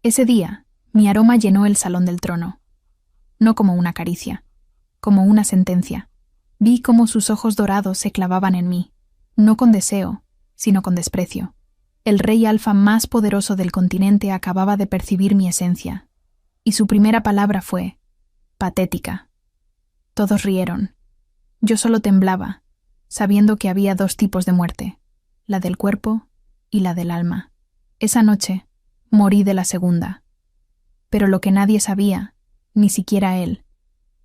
Ese día, mi aroma llenó el salón del trono. No como una caricia, como una sentencia. Vi cómo sus ojos dorados se clavaban en mí, no con deseo, sino con desprecio. El rey alfa más poderoso del continente acababa de percibir mi esencia, y su primera palabra fue: patética. Todos rieron. Yo solo temblaba, sabiendo que había dos tipos de muerte, la del cuerpo y la del alma. Esa noche, morí de la segunda. Pero lo que nadie sabía, ni siquiera él,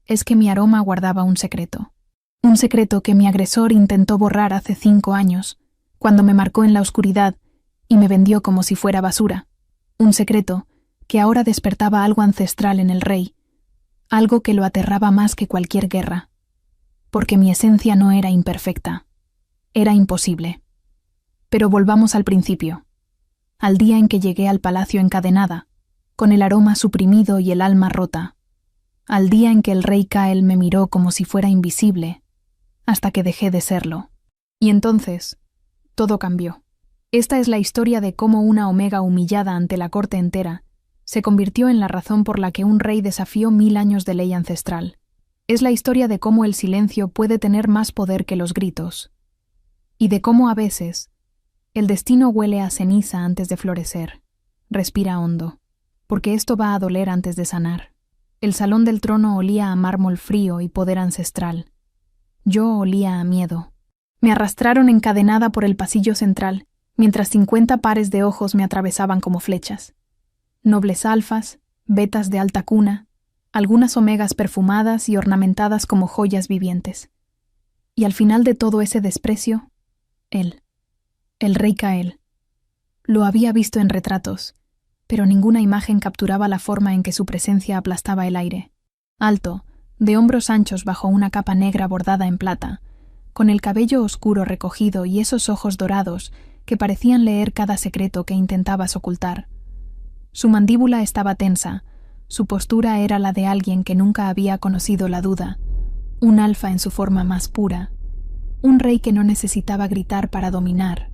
es que mi aroma guardaba un secreto. Un secreto que mi agresor intentó borrar hace 5 años, cuando me marcó en la oscuridad y me vendió como si fuera basura. Un secreto que ahora despertaba algo ancestral en el rey, algo que lo aterraba más que cualquier guerra. Porque mi esencia no era imperfecta, era imposible. Pero volvamos al principio, al día en que llegué al palacio encadenada, con el aroma suprimido y el alma rota, al día en que el rey Kael me miró como si fuera invisible, hasta que dejé de serlo. Y entonces, todo cambió. Esta es la historia de cómo una Omega humillada ante la corte entera se convirtió en la razón por la que un rey desafió 1000 años de ley ancestral. Es la historia de cómo el silencio puede tener más poder que los gritos. Y de cómo a veces el destino huele a ceniza antes de florecer. Respira hondo, porque esto va a doler antes de sanar. El salón del trono olía a mármol frío y poder ancestral. Yo olía a miedo. Me arrastraron encadenada por el pasillo central, mientras 50 pares de ojos me atravesaban como flechas. Nobles alfas, betas de alta cuna, algunas omegas perfumadas y ornamentadas como joyas vivientes. Y al final de todo ese desprecio, él, el rey Kael. Lo había visto en retratos, pero ninguna imagen capturaba la forma en que su presencia aplastaba el aire. Alto, de hombros anchos bajo una capa negra bordada en plata, con el cabello oscuro recogido y esos ojos dorados que parecían leer cada secreto que intentabas ocultar. Su mandíbula estaba tensa, su postura era la de alguien que nunca había conocido la duda, un alfa en su forma más pura, un rey que no necesitaba gritar para dominar,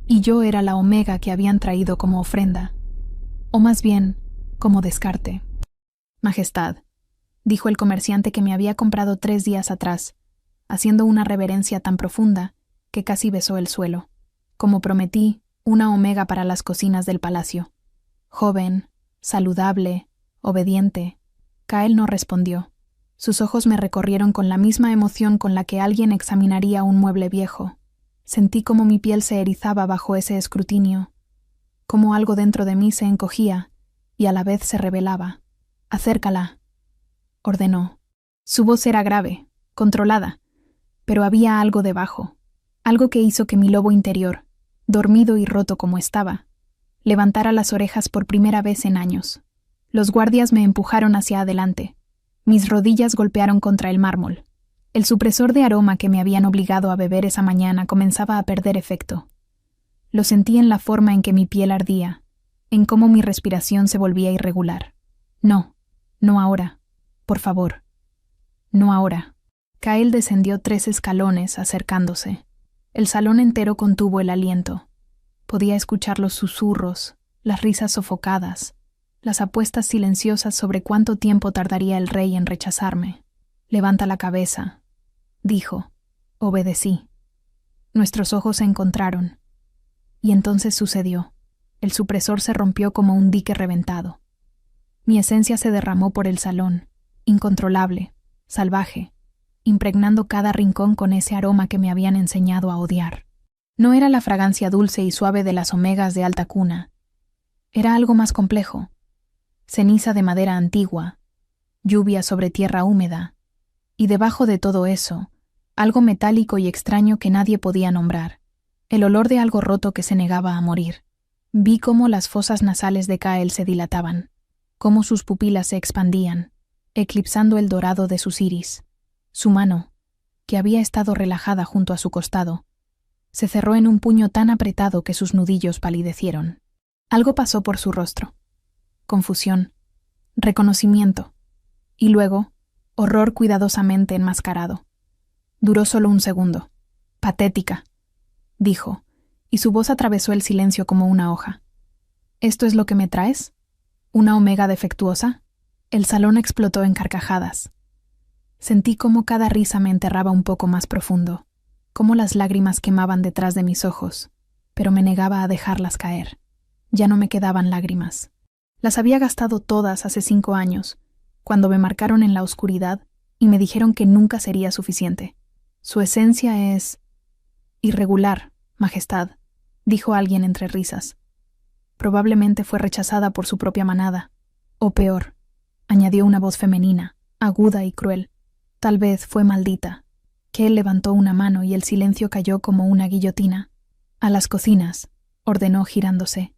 y yo era la omega que habían traído como ofrenda, o más bien, como descarte. Majestad, dijo el comerciante que me había comprado 3 días atrás, haciendo una reverencia tan profunda que casi besó el suelo. Como prometí, una omega para las cocinas del palacio. Joven, saludable, obediente. Kael no respondió. Sus ojos me recorrieron con la misma emoción con la que alguien examinaría un mueble viejo. Sentí como mi piel se erizaba bajo ese escrutinio, como algo dentro de mí se encogía y a la vez se rebelaba. «Acércala», ordenó. Su voz era grave, controlada, pero había algo debajo, algo que hizo que mi lobo interior, dormido y roto como estaba, levantara las orejas por primera vez en años. Los guardias me empujaron hacia adelante. Mis rodillas golpearon contra el mármol. El supresor de aroma que me habían obligado a beber esa mañana comenzaba a perder efecto. Lo sentí en la forma en que mi piel ardía, en cómo mi respiración se volvía irregular. No, no ahora. Por favor. No ahora. Kael descendió 3 escalones, acercándose. El salón entero contuvo el aliento. Podía escuchar los susurros, las risas sofocadas, las apuestas silenciosas sobre cuánto tiempo tardaría el rey en rechazarme. «Levanta la cabeza», dijo. Obedecí. Nuestros ojos se encontraron. Y entonces sucedió. El supresor se rompió como un dique reventado. Mi esencia se derramó por el salón, incontrolable, salvaje, impregnando cada rincón con ese aroma que me habían enseñado a odiar. No era la fragancia dulce y suave de las omegas de alta cuna. Era algo más complejo. Ceniza de madera antigua, lluvia sobre tierra húmeda, y debajo de todo eso, algo metálico y extraño que nadie podía nombrar. El olor de algo roto que se negaba a morir. Vi cómo las fosas nasales de Kael se dilataban, cómo sus pupilas se expandían, eclipsando el dorado de sus iris. Su mano, que había estado relajada junto a su costado, se cerró en un puño tan apretado que sus nudillos palidecieron. Algo pasó por su rostro. Confusión, reconocimiento, y luego, horror cuidadosamente enmascarado. Duró solo un segundo. «Patética», dijo, y su voz atravesó el silencio como una hoja. «¿Esto es lo que me traes?». ¿Una omega defectuosa? El salón explotó en carcajadas. Sentí cómo cada risa me enterraba un poco más profundo, cómo las lágrimas quemaban detrás de mis ojos, pero me negaba a dejarlas caer. Ya no me quedaban lágrimas. Las había gastado todas hace 5 años, cuando me marcaron en la oscuridad y me dijeron que nunca sería suficiente. Su esencia es irregular, Majestad, dijo alguien entre risas. Probablemente fue rechazada por su propia manada. O peor, añadió una voz femenina, aguda y cruel. Tal vez fue maldita. Que él levantó una mano y el silencio cayó como una guillotina. A las cocinas, ordenó girándose.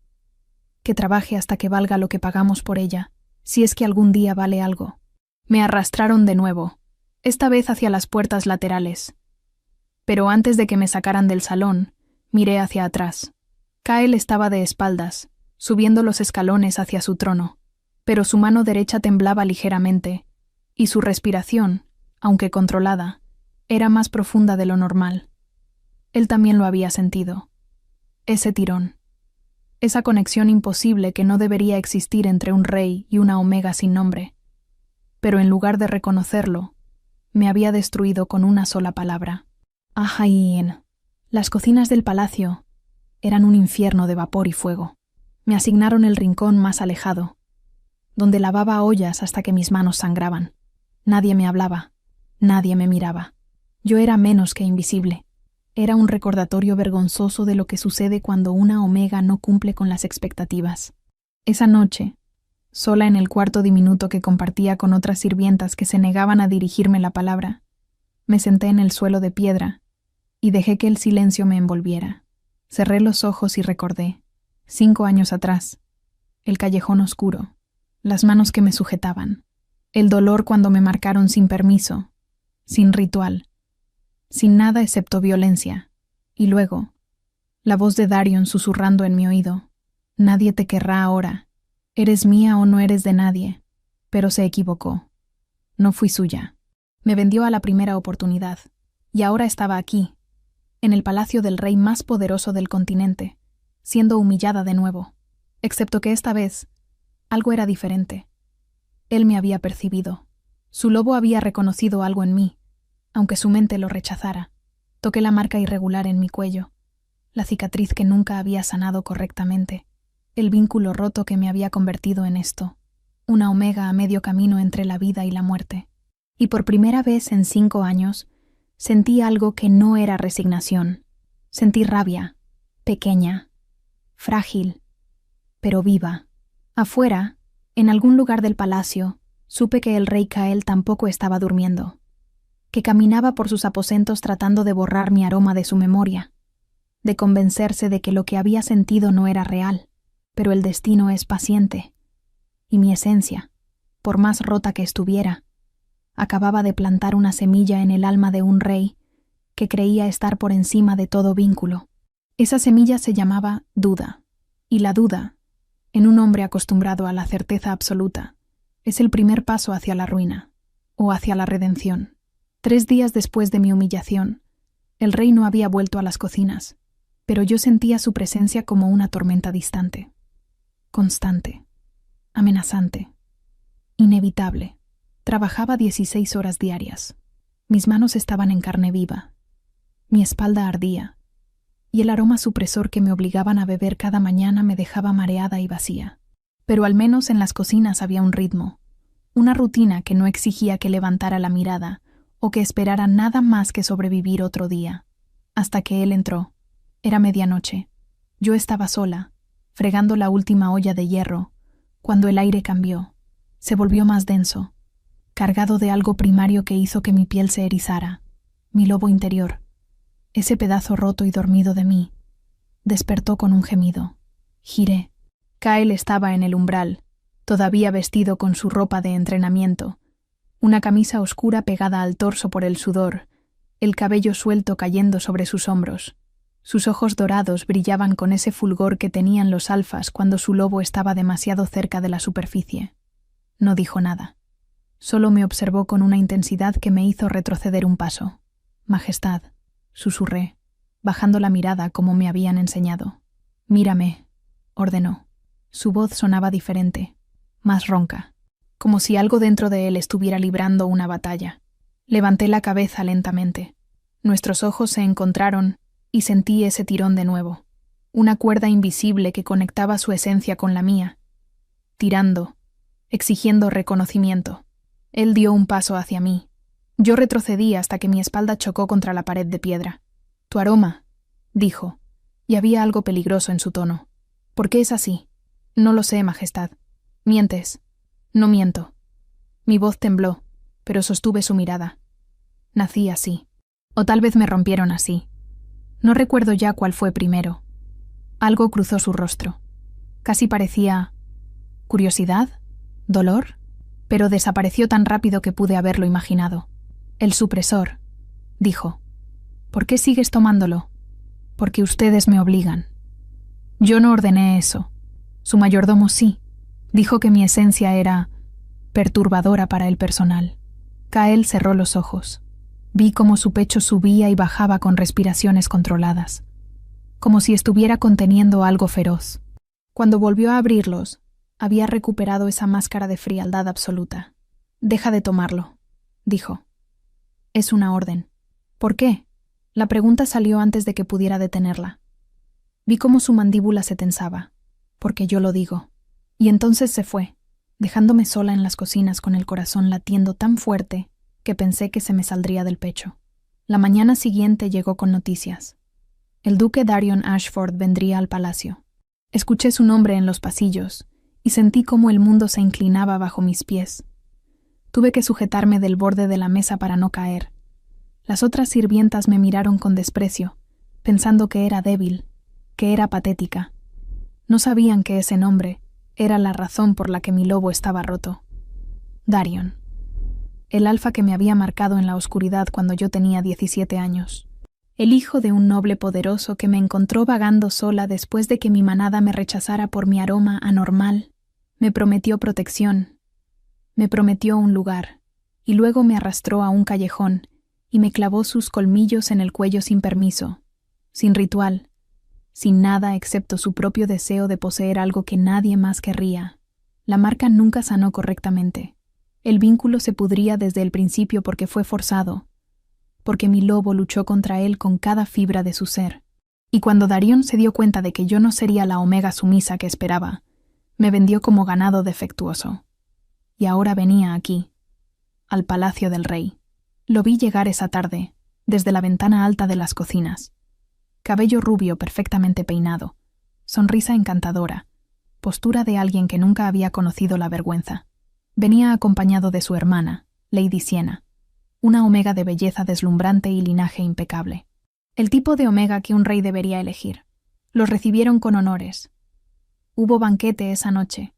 Que trabaje hasta que valga lo que pagamos por ella, si es que algún día vale algo. Me arrastraron de nuevo, esta vez hacia las puertas laterales. Pero antes de que me sacaran del salón, miré hacia atrás. Kyle estaba de espaldas, subiendo los escalones hacia su trono, pero su mano derecha temblaba ligeramente, y su respiración, aunque controlada, era más profunda de lo normal. Él también lo había sentido. Ese tirón. Esa conexión imposible que no debería existir entre un rey y una omega sin nombre. Pero en lugar de reconocerlo, me había destruido con una sola palabra. Ahaín. Las cocinas del palacio eran un infierno de vapor y fuego. Me asignaron el rincón más alejado, donde lavaba ollas hasta que mis manos sangraban. Nadie me hablaba, nadie me miraba. Yo era menos que invisible. Era un recordatorio vergonzoso de lo que sucede cuando una omega no cumple con las expectativas. Esa noche, sola en el cuarto diminuto que compartía con otras sirvientas que se negaban a dirigirme la palabra, me senté en el suelo de piedra y dejé que el silencio me envolviera. Cerré los ojos y recordé, 5 años atrás, el callejón oscuro, las manos que me sujetaban, el dolor cuando me marcaron sin permiso, sin ritual, sin nada excepto violencia, y luego, la voz de Darion susurrando en mi oído, nadie te querrá ahora, eres mía o no eres de nadie, pero se equivocó, no fui suya. Me vendió a la primera oportunidad, y ahora estaba aquí, en el palacio del rey más poderoso del continente, siendo humillada de nuevo, excepto que esta vez algo era diferente. Él me había percibido, su lobo había reconocido algo en mí, aunque su mente lo rechazara. Toqué la marca irregular en mi cuello, la cicatriz que nunca había sanado correctamente, el vínculo roto que me había convertido en esto, una omega a medio camino entre la vida y la muerte. Y por primera vez en 5 años, sentí algo que no era resignación. Sentí rabia, pequeña, frágil, pero viva. Afuera, en algún lugar del palacio, supe que el rey Kael tampoco estaba durmiendo, que caminaba por sus aposentos tratando de borrar mi aroma de su memoria, de convencerse de que lo que había sentido no era real, pero el destino es paciente, y mi esencia, por más rota que estuviera, acababa de plantar una semilla en el alma de un rey que creía estar por encima de todo vínculo. Esa semilla se llamaba duda, y la duda, en un hombre acostumbrado a la certeza absoluta, es el primer paso hacia la ruina, o hacia la redención. 3 días después de mi humillación, el rey no había vuelto a las cocinas, pero yo sentía su presencia como una tormenta distante, constante, amenazante, inevitable. Trabajaba 16 horas diarias. Mis manos estaban en carne viva. Mi espalda ardía, y el aroma supresor que me obligaban a beber cada mañana me dejaba mareada y vacía. Pero al menos en las cocinas había un ritmo, una rutina que no exigía que levantara la mirada o que esperara nada más que sobrevivir otro día. Hasta que él entró. Era medianoche. Yo estaba sola, fregando la última olla de hierro, cuando el aire cambió. Se volvió más denso, cargado de algo primario que hizo que mi piel se erizara. Mi lobo interior, ese pedazo roto y dormido de mí, despertó con un gemido. Giré. Kyle estaba en el umbral, todavía vestido con su ropa de entrenamiento, una camisa oscura pegada al torso por el sudor, el cabello suelto cayendo sobre sus hombros. Sus ojos dorados brillaban con ese fulgor que tenían los alfas cuando su lobo estaba demasiado cerca de la superficie. No dijo nada. Solo me observó con una intensidad que me hizo retroceder un paso. Majestad, susurré, bajando la mirada como me habían enseñado. Mírame, ordenó. Su voz sonaba diferente, más ronca, como si algo dentro de él estuviera librando una batalla. Levanté la cabeza lentamente. Nuestros ojos se encontraron y sentí ese tirón de nuevo, una cuerda invisible que conectaba su esencia con la mía, tirando, exigiendo reconocimiento. Él dio un paso hacia mí. Yo retrocedí hasta que mi espalda chocó contra la pared de piedra. «Tu aroma», dijo, y había algo peligroso en su tono. «¿Por qué es así?» «No lo sé, Majestad». «Mientes». «No miento». Mi voz tembló, pero sostuve su mirada. Nací así. O tal vez me rompieron así. No recuerdo ya cuál fue primero. Algo cruzó su rostro. Casi parecía... ¿curiosidad? ¿Dolor? Pero desapareció tan rápido que pude haberlo imaginado. «El supresor», dijo. «¿Por qué sigues tomándolo?» «Porque ustedes me obligan». Yo no ordené eso. Su mayordomo sí. Dijo que mi esencia era perturbadora para el personal. Kael cerró los ojos. Vi cómo su pecho subía y bajaba con respiraciones controladas, como si estuviera conteniendo algo feroz. Cuando volvió a abrirlos, había recuperado esa máscara de frialdad absoluta. «Deja de tomarlo», dijo. «Es una orden». «¿Por qué?» La pregunta salió antes de que pudiera detenerla. Vi cómo su mandíbula se tensaba. «Porque yo lo digo». Y entonces se fue, dejándome sola en las cocinas con el corazón latiendo tan fuerte que pensé que se me saldría del pecho. La mañana siguiente llegó con noticias. El duque Darion Ashford vendría al palacio. Escuché su nombre en los pasillos y sentí cómo el mundo se inclinaba bajo mis pies. Tuve que sujetarme del borde de la mesa para no caer. Las otras sirvientas me miraron con desprecio, pensando que era débil, que era patética. No sabían que ese nombre era la razón por la que mi lobo estaba roto. Darion. El alfa que me había marcado en la oscuridad cuando yo tenía 17 años. El hijo de un noble poderoso que me encontró vagando sola después de que mi manada me rechazara por mi aroma anormal. Me prometió protección. Me prometió un lugar, y luego me arrastró a un callejón y me clavó sus colmillos en el cuello sin permiso, sin ritual, sin nada excepto su propio deseo de poseer algo que nadie más querría. La marca nunca sanó correctamente. El vínculo se pudría desde el principio porque fue forzado, porque mi lobo luchó contra él con cada fibra de su ser. Y cuando Darion se dio cuenta de que yo no sería la omega sumisa que esperaba, me vendió como ganado defectuoso. Y ahora venía aquí, al palacio del rey. Lo vi llegar esa tarde, desde la ventana alta de las cocinas. Cabello rubio perfectamente peinado, sonrisa encantadora, postura de alguien que nunca había conocido la vergüenza. Venía acompañado de su hermana, Lady Siena, una omega de belleza deslumbrante y linaje impecable. El tipo de omega que un rey debería elegir. Los recibieron con honores. Hubo banquete esa noche,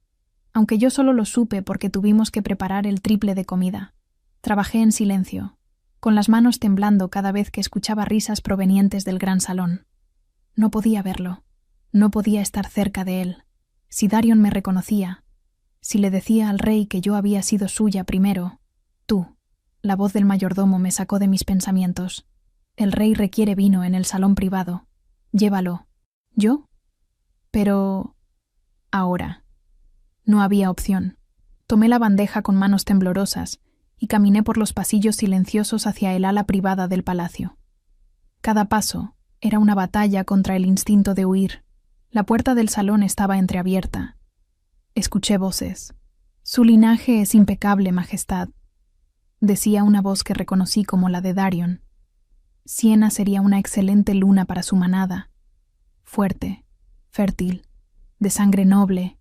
aunque yo solo lo supe porque tuvimos que preparar el triple de comida. Trabajé en silencio, con las manos temblando cada vez que escuchaba risas provenientes del gran salón. No podía verlo, no podía estar cerca de él. Si Darion me reconocía, si le decía al rey que yo había sido suya primero, «Tú», la voz del mayordomo me sacó de mis pensamientos. «El rey requiere vino en el salón privado. Llévalo». ¿Yo? Pero... ahora. No había opción. Tomé la bandeja con manos temblorosas y caminé por los pasillos silenciosos hacia el ala privada del palacio. Cada paso era una batalla contra el instinto de huir. La puerta del salón estaba entreabierta. Escuché voces. «Su linaje es impecable, Majestad», decía una voz que reconocí como la de Darion. Siena sería una excelente luna para su manada. Fuerte, fértil, de sangre noble.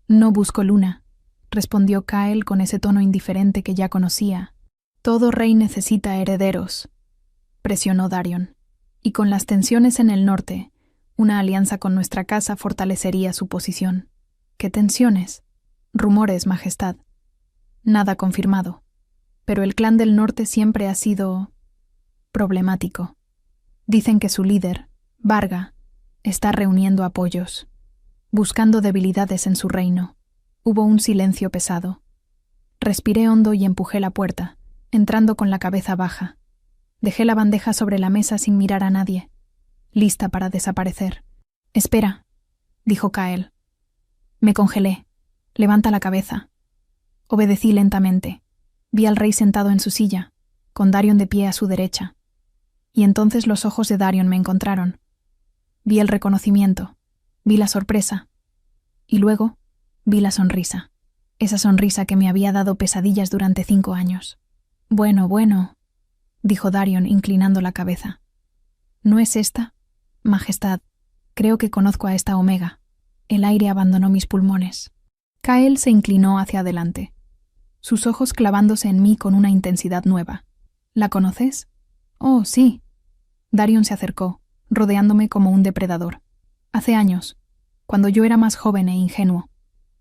«No busco luna», respondió Kael con ese tono indiferente que ya conocía. «Todo rey necesita herederos», presionó Darion. «Y con las tensiones en el norte, una alianza con nuestra casa fortalecería su posición». «¿Qué tensiones?» «Rumores, Majestad». «Nada confirmado. Pero el clan del norte siempre ha sido... problemático. Dicen que su líder, Varga, está reuniendo apoyos, buscando debilidades en su reino». Hubo un silencio pesado. Respiré hondo y empujé la puerta, entrando con la cabeza baja. Dejé la bandeja sobre la mesa sin mirar a nadie, lista para desaparecer. «Espera», dijo Kael. Me congelé. Levanta la cabeza. Obedecí lentamente. Vi al rey sentado en su silla, con Darion de pie a su derecha. Y entonces los ojos de Darion me encontraron. Vi el reconocimiento, vi la sorpresa, y luego vi la sonrisa. Esa sonrisa que me había dado pesadillas durante 5 años. Bueno, dijo Darion inclinando la cabeza. ¿No es esta? Majestad, creo que conozco a esta Omega. El aire abandonó mis pulmones. Kael se inclinó hacia adelante, sus ojos clavándose en mí con una intensidad nueva. ¿La conoces? Oh, sí. Darion se acercó, rodeándome como un depredador. Hace años, cuando yo era más joven e ingenuo,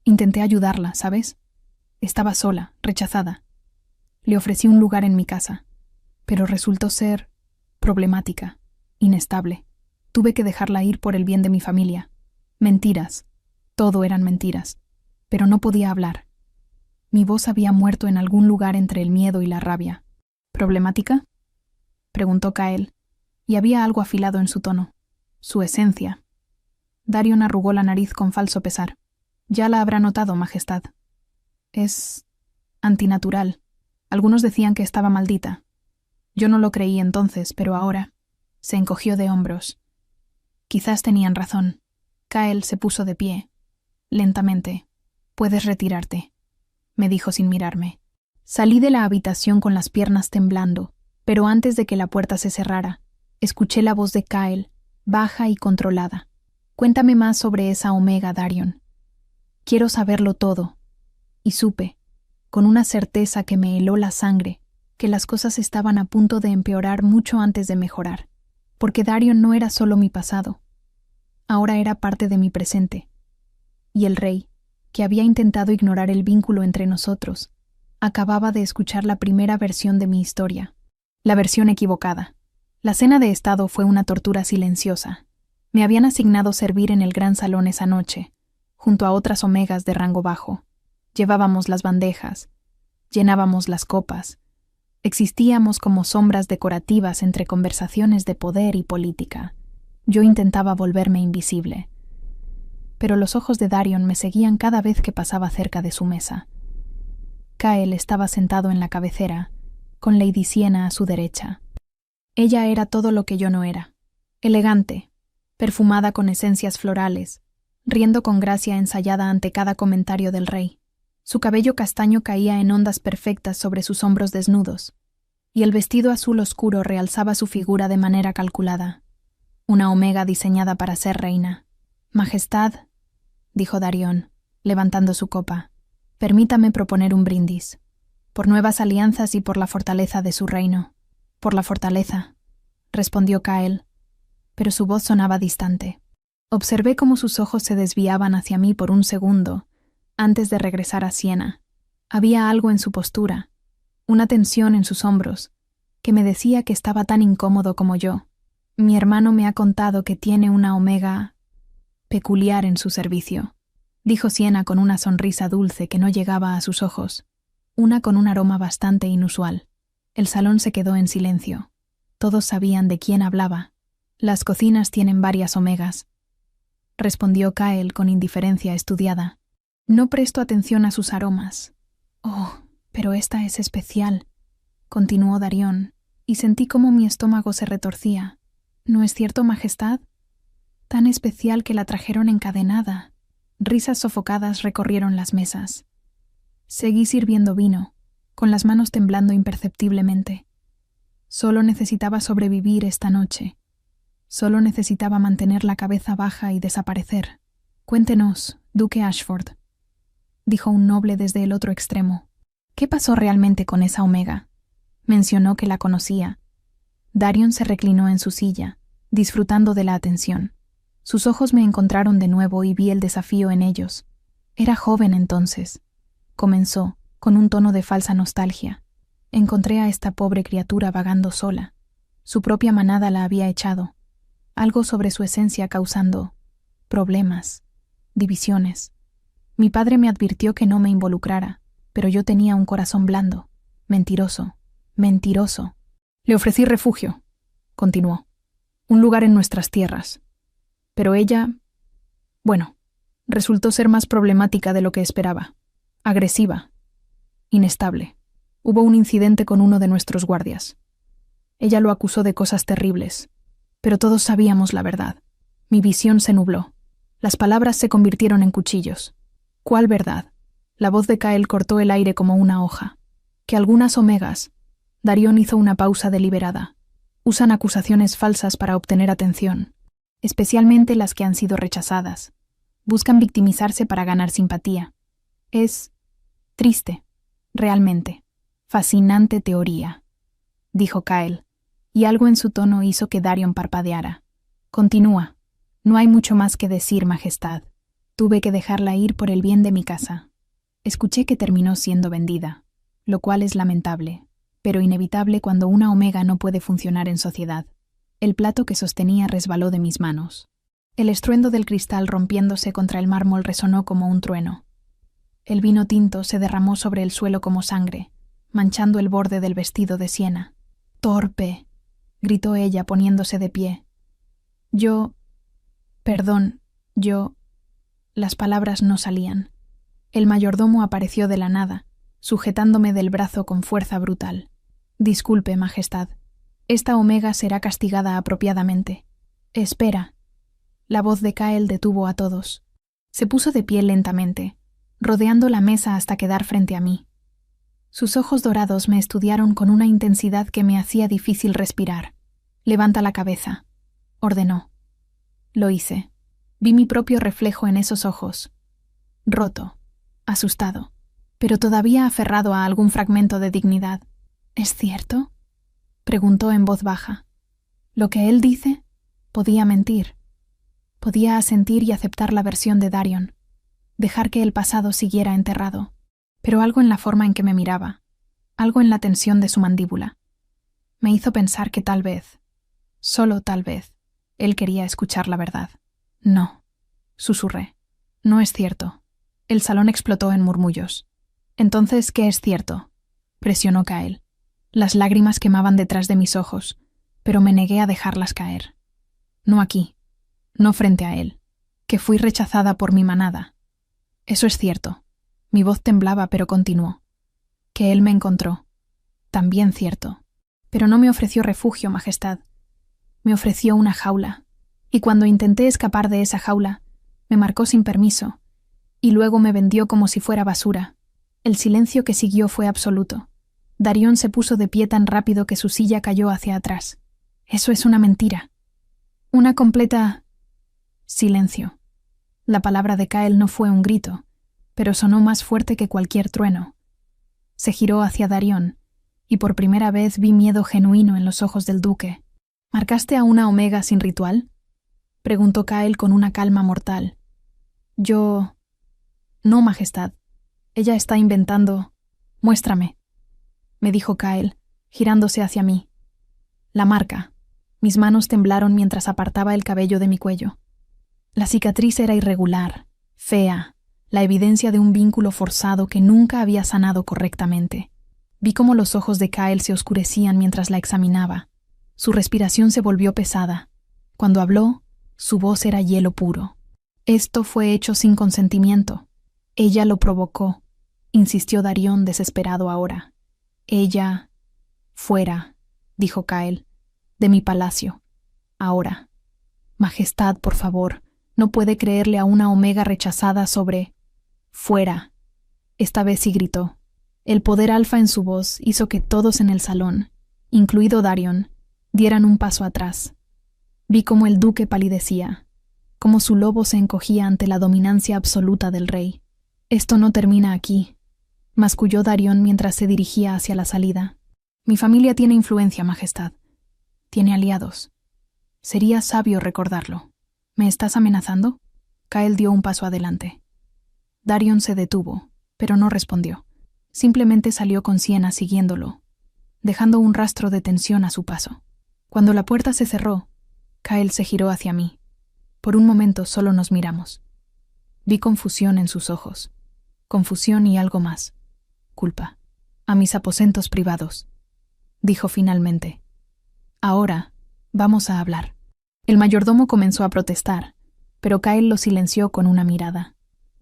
intenté ayudarla, ¿sabes? Estaba sola, rechazada. Le ofrecí un lugar en mi casa, pero resultó ser problemática, inestable. Tuve que dejarla ir por el bien de mi familia. Mentiras. Todo eran mentiras. Pero no podía hablar. Mi voz había muerto en algún lugar entre el miedo y la rabia. ¿Problemática?, preguntó Kael, y había algo afilado en su tono. Su esencia. Darion arrugó la nariz con falso pesar. Ya la habrá notado, Majestad. Es antinatural. Algunos decían que estaba maldita. Yo no lo creí entonces, pero ahora se encogió de hombros. Quizás tenían razón. Kael se puso de pie. Lentamente. Puedes retirarte, me dijo sin mirarme. Salí de la habitación con las piernas temblando, pero antes de que la puerta se cerrara, escuché la voz de Kael, baja y controlada. Cuéntame más sobre esa Omega, Darion. Quiero saberlo todo. Y supe, con una certeza que me heló la sangre, que las cosas estaban a punto de empeorar mucho antes de mejorar, porque Darion no era solo mi pasado. Ahora era parte de mi presente. Y el rey, que había intentado ignorar el vínculo entre nosotros, acababa de escuchar la primera versión de mi historia. La versión equivocada. La cena de estado fue una tortura silenciosa. Me habían asignado servir en el gran salón esa noche, junto a otras omegas de rango bajo. Llevábamos las bandejas, llenábamos las copas. Existíamos como sombras decorativas entre conversaciones de poder y política. Yo intentaba volverme invisible. Pero los ojos de Darion me seguían cada vez que pasaba cerca de su mesa. Kael estaba sentado en la cabecera, con Lady Siena a su derecha. Ella era todo lo que yo no era. Elegante, perfumada con esencias florales, riendo con gracia ensayada ante cada comentario del rey. Su cabello castaño caía en ondas perfectas sobre sus hombros desnudos, y el vestido azul oscuro realzaba su figura de manera calculada. Una Omega diseñada para ser reina. Majestad, dijo Darion, levantando su copa, permítame proponer un brindis, por nuevas alianzas y por la fortaleza de su reino. Por la fortaleza, respondió Kael, pero su voz sonaba distante. Observé cómo sus ojos se desviaban hacia mí por un segundo, antes de regresar a Siena. Había algo en su postura, una tensión en sus hombros, que me decía que estaba tan incómodo como yo. Mi hermano me ha contado que tiene una Omega peculiar en su servicio, dijo Siena con una sonrisa dulce que no llegaba a sus ojos, una con un aroma bastante inusual. El salón se quedó en silencio. Todos sabían de quién hablaba. Las cocinas tienen varias Omegas, respondió Kael con indiferencia estudiada. No presto atención a sus aromas. Oh, pero esta es especial, continuó Darion, y sentí cómo mi estómago se retorcía. ¿No es cierto, Majestad? Tan especial que la trajeron encadenada. Risas sofocadas recorrieron las mesas. Seguí sirviendo vino, con las manos temblando imperceptiblemente. Solo necesitaba sobrevivir esta noche. Solo necesitaba mantener la cabeza baja y desaparecer. Cuéntenos, Duque Ashford, dijo un noble desde el otro extremo. ¿Qué pasó realmente con esa Omega? Mencionó que la conocía. Darion se reclinó en su silla, disfrutando de la atención. Sus ojos me encontraron de nuevo y vi el desafío en ellos. Era joven entonces. Comenzó, con un tono de falsa nostalgia. Encontré a esta pobre criatura vagando sola. Su propia manada la había echado. Algo sobre su esencia causando problemas, divisiones. Mi padre me advirtió que no me involucrara, pero yo tenía un corazón blando. Mentiroso, mentiroso. Le ofrecí refugio, continuó. Un lugar en nuestras tierras. Pero ella... Bueno, Resultó ser más problemática de lo que esperaba. Agresiva. Inestable. Hubo un incidente con uno de nuestros guardias. Ella lo acusó de cosas terribles, pero todos sabíamos la verdad. Mi visión se nubló. Las palabras se convirtieron en cuchillos. ¿Cuál verdad? La voz de Kael cortó el aire como una hoja. Que algunas omegas. Darion hizo una pausa deliberada. Usan acusaciones falsas para obtener atención, especialmente las que han sido rechazadas. Buscan victimizarse para ganar simpatía. Es triste, realmente. Fascinante teoría, dijo Kael, y algo en su tono hizo que Darion parpadeara. Continúa. No hay mucho más que decir, Majestad. Tuve que dejarla ir por el bien de mi casa. Escuché que terminó siendo vendida, lo cual es lamentable, pero inevitable cuando una omega no puede funcionar en sociedad. El plato que sostenía resbaló de mis manos. El estruendo del cristal rompiéndose contra el mármol resonó como un trueno. El vino tinto se derramó sobre el suelo como sangre, manchando el borde del vestido de Siena. «¡Torpe!», gritó ella poniéndose de pie. Perdón, Las palabras no salían. El mayordomo apareció de la nada, sujetándome del brazo con fuerza brutal. «Disculpe, Majestad. Esta omega será castigada apropiadamente. Espera». La voz de Kael detuvo a todos. Se puso de pie lentamente, rodeando la mesa hasta quedar frente a mí. Sus ojos dorados me estudiaron con una intensidad que me hacía difícil respirar. «Levanta la cabeza», ordenó. Lo hice. Vi mi propio reflejo en esos ojos. Roto, asustado, pero todavía aferrado a algún fragmento de dignidad. «¿Es cierto?», preguntó en voz baja. Lo que él dice, podía mentir. Podía asentir y aceptar la versión de Darion, dejar que el pasado siguiera enterrado, pero algo en la forma en que me miraba, algo en la tensión de su mandíbula, me hizo pensar que tal vez, solo tal vez, él quería escuchar la verdad. «No», susurré. «No es cierto». El salón explotó en murmullos. «Entonces, ¿qué es cierto?», presionó Kael. Las lágrimas quemaban detrás de mis ojos, pero me negué a dejarlas caer. «No aquí, no frente a él, que fui rechazada por mi manada». «Eso es cierto». Mi voz temblaba, pero continuó. «Que él me encontró». «También cierto». «Pero no me ofreció refugio, Majestad. Me ofreció una jaula, y cuando intenté escapar de esa jaula, me marcó sin permiso, y luego me vendió como si fuera basura». El silencio que siguió fue absoluto. Darion se puso de pie tan rápido que su silla cayó hacia atrás. «Eso es una mentira». Una completa... Silencio. La palabra de Kael no fue un grito, pero sonó más fuerte que cualquier trueno. Se giró hacia Darion, y por primera vez vi miedo genuino en los ojos del duque. «¿Marcaste a una omega sin ritual?», preguntó Kael con una calma mortal. «Yo... No, Majestad. Ella está inventando... Muéstrame», me dijo Kael, girándose hacia mí. La marca. Mis manos temblaron mientras apartaba el cabello de mi cuello. La cicatriz era irregular, fea, la evidencia de un vínculo forzado que nunca había sanado correctamente. Vi cómo los ojos de Kael se oscurecían mientras la examinaba. Su respiración se volvió pesada. Cuando habló, su voz era hielo puro. «Esto fue hecho sin consentimiento. Ella lo provocó», insistió Darion desesperado ahora. «Ella... fuera», dijo Kael, «de mi palacio. Ahora. Majestad, por favor, no puede creerle a una omega rechazada sobre... fuera». Esta vez sí gritó. El poder alfa en su voz hizo que todos en el salón, incluido Darion, dieran un paso atrás. Vi cómo el duque palidecía, cómo su lobo se encogía ante la dominancia absoluta del rey. «Esto no termina aquí», masculló Darion mientras se dirigía hacia la salida. «Mi familia tiene influencia, Majestad. Tiene aliados. Sería sabio recordarlo». «¿Me estás amenazando?». Kael dio un paso adelante. Darion se detuvo, pero no respondió. Simplemente salió con Siena siguiéndolo, dejando un rastro de tensión a su paso. Cuando la puerta se cerró, Kael se giró hacia mí. Por un momento solo nos miramos. Vi confusión en sus ojos. Confusión y algo más. Culpa. «A mis aposentos privados», dijo finalmente. «Ahora, vamos a hablar». El mayordomo comenzó a protestar, pero Kael lo silenció con una mirada.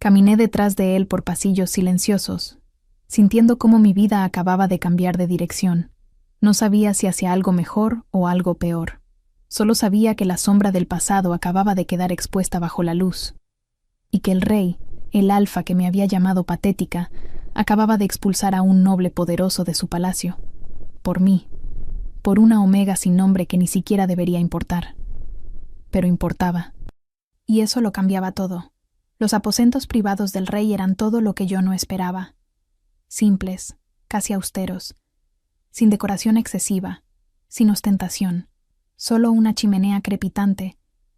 Caminé detrás de él por pasillos silenciosos, sintiendo cómo mi vida acababa de cambiar de dirección. No sabía si hacia algo mejor o algo peor. Solo sabía que la sombra del pasado acababa de quedar expuesta bajo la luz, y que el rey, el alfa que me había llamado patética, acababa de expulsar a un noble poderoso de su palacio. Por mí, por una omega sin nombre que ni siquiera debería importar. Pero importaba. Y eso lo cambiaba todo. Los aposentos privados del rey eran todo lo que yo no esperaba. Simples, casi austeros, sin decoración excesiva, sin ostentación, solo una chimenea crepitante,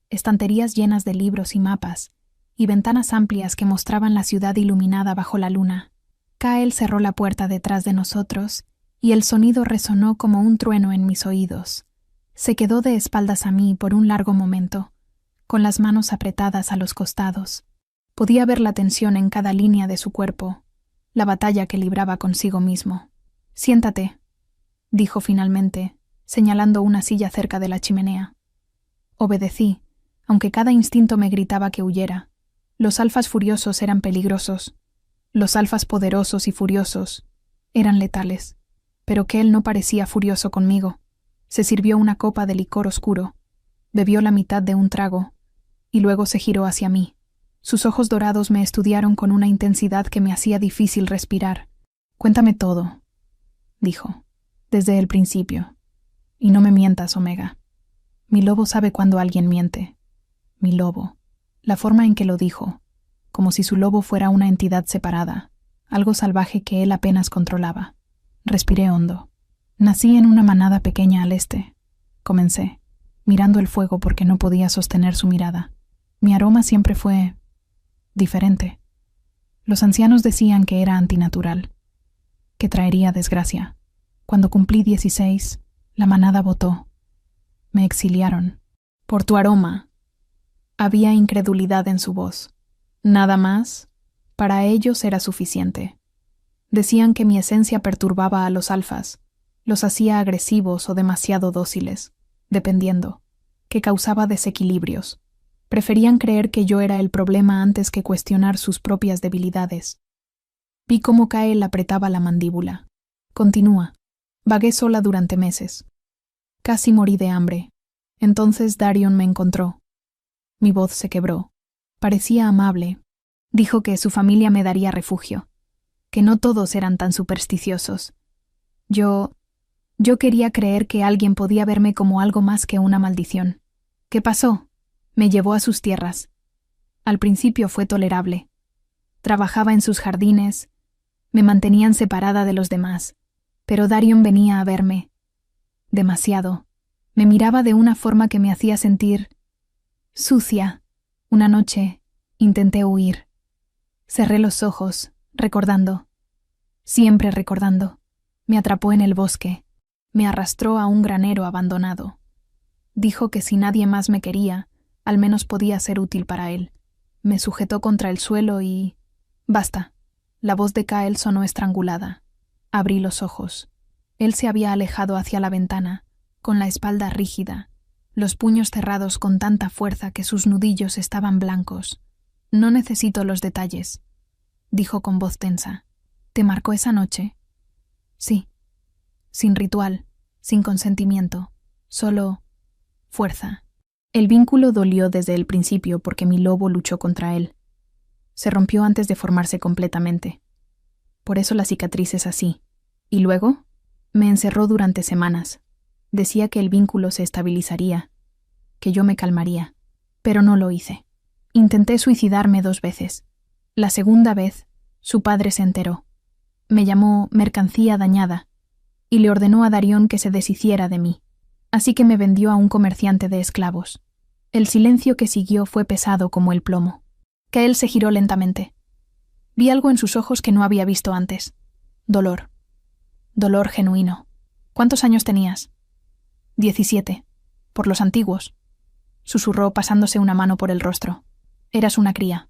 estanterías llenas de libros y mapas, y ventanas amplias que mostraban la ciudad iluminada bajo la luna. Kael cerró la puerta detrás de nosotros, y el sonido resonó como un trueno en mis oídos. Se quedó de espaldas a mí por un largo momento, con las manos apretadas a los costados. Podía ver la tensión en cada línea de su cuerpo, la batalla que libraba consigo mismo. «Siéntate», dijo finalmente, señalando una silla cerca de la chimenea. Obedecí, aunque cada instinto me gritaba que huyera. Los alfas furiosos eran peligrosos. Los alfas poderosos y furiosos eran letales. Pero que él no parecía furioso conmigo. Se sirvió una copa de licor oscuro, bebió la mitad de un trago, y luego se giró hacia mí. Sus ojos dorados me estudiaron con una intensidad que me hacía difícil respirar. «Cuéntame todo», dijo, «desde el principio. Y no me mientas, Omega. Mi lobo sabe cuando alguien miente. Mi lobo». La forma en que lo dijo, como si su lobo fuera una entidad separada, algo salvaje que él apenas controlaba. Respiré hondo. «Nací en una manada pequeña al este», comencé, mirando el fuego porque no podía sostener su mirada. Mi aroma siempre fue diferente. Los ancianos decían que era antinatural, que traería desgracia. Cuando cumplí 16, la manada votó. Me exiliaron. «Por tu aroma». Había incredulidad en su voz. «Nada más, para ellos era suficiente». Decían que mi esencia perturbaba a los alfas, los hacía agresivos o demasiado dóciles, dependiendo, que causaba desequilibrios. Preferían creer que yo era el problema antes que cuestionar sus propias debilidades. Vi cómo Kael apretaba la mandíbula. «Continúa». Vagué sola durante meses. Casi morí de hambre. Entonces Darion me encontró. Mi voz se quebró. Parecía amable. Dijo que su familia me daría refugio, que no todos eran tan supersticiosos. Yo quería creer que alguien podía verme como algo más que una maldición. ¿Qué pasó? Me llevó a sus tierras. Al principio fue tolerable. Trabajaba en sus jardines, me mantenían separada de los demás, pero Darion venía a verme. Demasiado. Me miraba de una forma que me hacía sentir sucia. Una noche intenté huir. Cerré los ojos, recordando. Siempre recordando. Me atrapó en el bosque. Me arrastró a un granero abandonado. Dijo que si nadie más me quería, al menos podía ser útil para él. Me sujetó contra el suelo y... Basta. La voz de Kael sonó estrangulada. Abrí los ojos. Él se había alejado hacia la ventana, con la espalda rígida, los puños cerrados con tanta fuerza que sus nudillos estaban blancos. «No necesito los detalles», dijo con voz tensa. «¿Te marcó esa noche?» «Sí». Sin ritual, sin consentimiento, solo fuerza. El vínculo dolió desde el principio porque mi lobo luchó contra él. Se rompió antes de formarse completamente. Por eso la cicatriz es así. Y luego, me encerró durante semanas. Decía que el vínculo se estabilizaría, que yo me calmaría, pero no lo hice. Intenté suicidarme 2 veces. La segunda vez, su padre se enteró. Me llamó mercancía dañada y le ordenó a Darion que se deshiciera de mí. Así que me vendió a un comerciante de esclavos. El silencio que siguió fue pesado como el plomo. Kael se giró lentamente. Vi algo en sus ojos que no había visto antes. Dolor. Dolor genuino. ¿Cuántos años tenías? 17. Por los antiguos. Susurró pasándose una mano por el rostro. Eras una cría.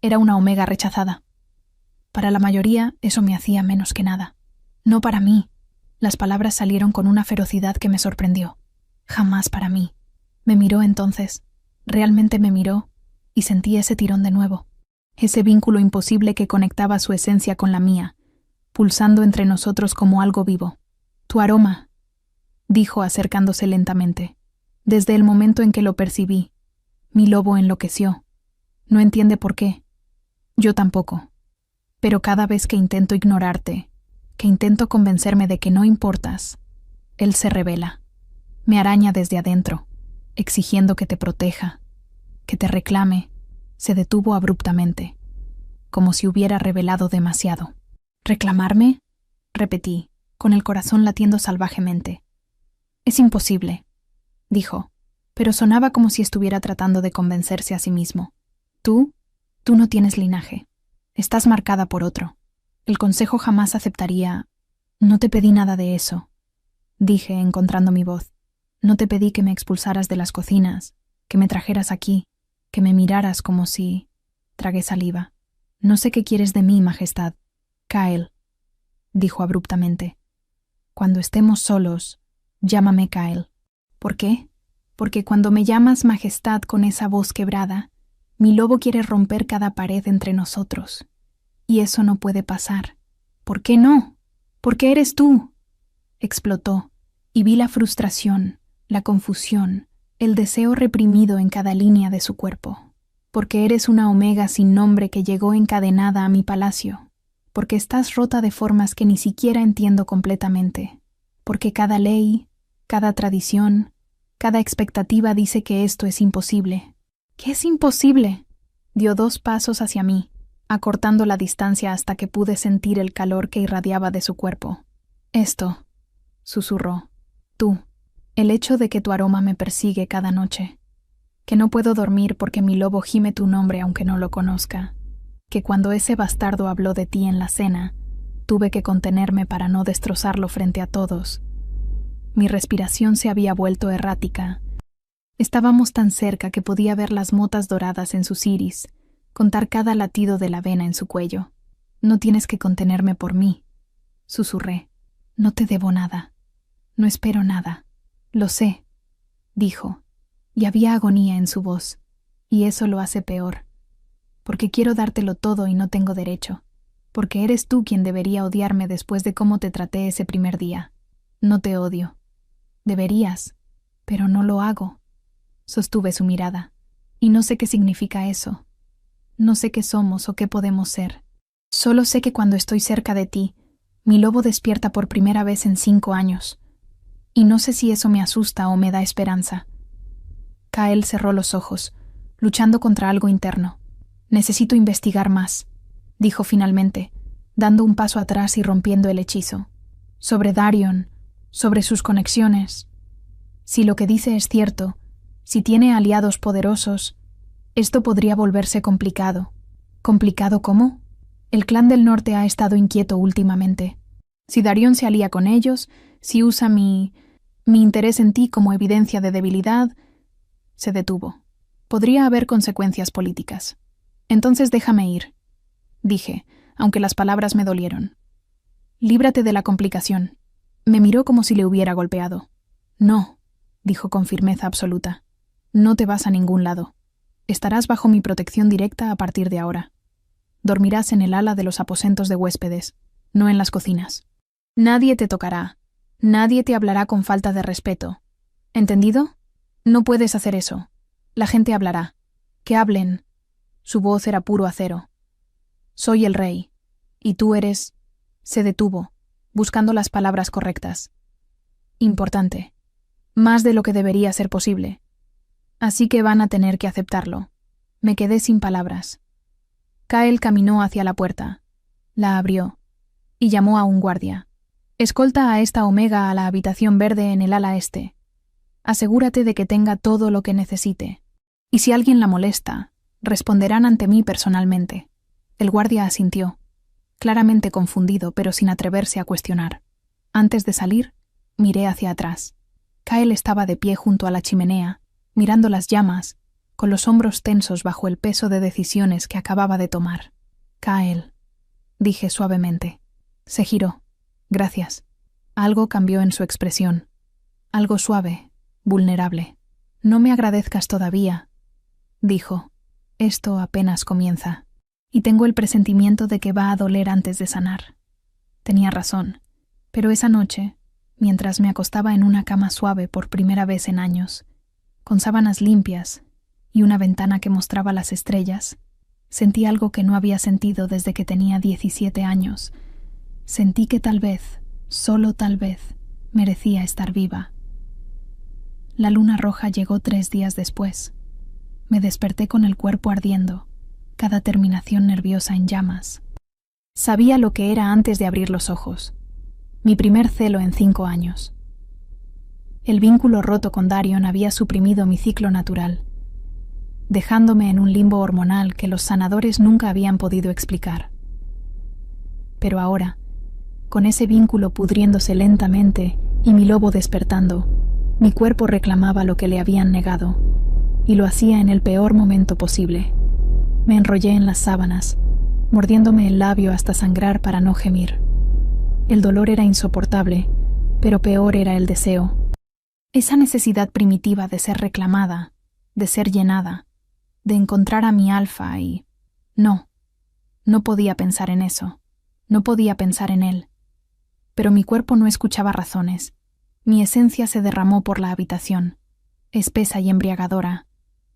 Era una omega rechazada. Para la mayoría eso me hacía menos que nada. No para mí. Las palabras salieron con una ferocidad que me sorprendió. Jamás para mí. Me miró entonces. Realmente me miró y sentí ese tirón de nuevo. ese vínculo imposible que conectaba su esencia con la mía, pulsando entre nosotros como algo vivo. Tu aroma, dijo acercándose lentamente. Desde el momento en que lo percibí, mi lobo enloqueció. No entiende por qué. Yo tampoco. Pero cada vez que intento ignorarte, que intento convencerme de que no importas, él se revela. Me araña desde adentro, exigiendo que te proteja, que te reclame. Se detuvo abruptamente, como si hubiera revelado demasiado. ¿Reclamarme?, repetí, con el corazón latiendo salvajemente. Es imposible, dijo, pero sonaba como si estuviera tratando de convencerse a sí mismo. Tú no tienes linaje. Estás marcada por otro. El consejo jamás aceptaría. No te pedí nada de eso, dije, encontrando mi voz. No te pedí que me expulsaras de las cocinas, que me trajeras aquí, que me miraras como si... Tragué saliva. No sé qué quieres de mí, Majestad. Kyle, dijo abruptamente. Cuando estemos solos, llámame Kyle. ¿Por qué? Porque cuando me llamas Majestad con esa voz quebrada, mi lobo quiere romper cada pared entre nosotros. Y eso no puede pasar. ¿Por qué no? Porque eres tú. Explotó, y vi la frustración, la confusión, el deseo reprimido en cada línea de su cuerpo. Porque eres una omega sin nombre que llegó encadenada a mi palacio. Porque estás rota de formas que ni siquiera entiendo completamente. Porque cada ley, cada tradición, cada expectativa dice que esto es imposible. ¿Qué es imposible? Dio 2 pasos hacia mí, acortando la distancia hasta que pude sentir el calor que irradiaba de su cuerpo. Esto, susurró, tú, el hecho de que tu aroma me persigue cada noche, que no puedo dormir porque mi lobo gime tu nombre aunque no lo conozca, que cuando ese bastardo habló de ti en la cena, tuve que contenerme para no destrozarlo frente a todos. Mi respiración se había vuelto errática. Estábamos tan cerca que podía ver las motas doradas en sus iris, contar cada latido de la vena en su cuello. No tienes que contenerme por mí, susurré. No te debo nada. No espero nada. Lo sé, dijo, y había agonía en su voz, y eso lo hace peor. Porque quiero dártelo todo y no tengo derecho. Porque eres tú quien debería odiarme después de cómo te traté ese primer día. No te odio. Deberías, pero no lo hago. Sostuve su mirada. Y no sé qué significa eso. No sé qué somos o qué podemos ser. Solo sé que cuando estoy cerca de ti, mi lobo despierta por primera vez en 5 años. Y no sé si eso me asusta o me da esperanza. Kyle cerró los ojos, luchando contra algo interno. Necesito investigar más, dijo finalmente, dando un paso atrás y rompiendo el hechizo. Sobre Darion, sobre sus conexiones. Si lo que dice es cierto, si tiene aliados poderosos, esto podría volverse complicado. ¿Complicado cómo? El clan del norte ha estado inquieto últimamente. Si Darion se alía con ellos, si usa mi interés en ti como evidencia de debilidad... Se detuvo. Podría haber consecuencias políticas. Entonces déjame ir, dije, aunque las palabras me dolieron. Líbrate de la complicación. Me miró como si le hubiera golpeado. No, dijo con firmeza absoluta. No te vas a ningún lado. Estarás bajo mi protección directa a partir de ahora. Dormirás en el ala de los aposentos de huéspedes, no en las cocinas. Nadie te tocará. Nadie te hablará con falta de respeto. ¿Entendido? No puedes hacer eso. La gente hablará. Que hablen. Su voz era puro acero. Soy el rey. Y tú eres... Se detuvo, buscando las palabras correctas. Importante. Más de lo que debería ser posible. Así que van a tener que aceptarlo. Me quedé sin palabras. Kyle caminó hacia la puerta. La abrió. Y llamó a un guardia. Escolta a esta omega a la habitación verde en el ala este. Asegúrate de que tenga todo lo que necesite. Y si alguien la molesta, responderán ante mí personalmente. El guardia asintió, claramente confundido, pero sin atreverse a cuestionar. Antes de salir, miré hacia atrás. Kyle estaba de pie junto a la chimenea, mirando las llamas, con los hombros tensos bajo el peso de decisiones que acababa de tomar. Kyle, dije suavemente. Se giró. Gracias. Algo cambió en su expresión. Algo suave, vulnerable. No me agradezcas todavía, dijo. Esto apenas comienza. y tengo el presentimiento de que va a doler antes de sanar. Tenía razón, pero esa noche, mientras me acostaba en una cama suave por primera vez en años, con sábanas limpias y una ventana que mostraba las estrellas, sentí algo que no había sentido desde que tenía 17 años. Sentí que tal vez, solo tal vez, merecía estar viva. La luna roja llegó 3 días después. Me desperté con el cuerpo ardiendo, cada terminación nerviosa en llamas. Sabía lo que era antes de abrir los ojos. Mi primer celo en 5 años. El vínculo roto con Darion había suprimido mi ciclo natural, dejándome en un limbo hormonal que los sanadores nunca habían podido explicar. Pero ahora, con ese vínculo pudriéndose lentamente y mi lobo despertando, mi cuerpo reclamaba lo que le habían negado, y lo hacía en el peor momento posible. Me enrollé en las sábanas, mordiéndome el labio hasta sangrar para no gemir. El dolor era insoportable, pero peor era el deseo. Esa necesidad primitiva de ser reclamada, de ser llenada, de encontrar a mi alfa y... No podía pensar en eso, no podía pensar en él. Pero mi cuerpo no escuchaba razones. Mi esencia se derramó por la habitación, espesa y embriagadora,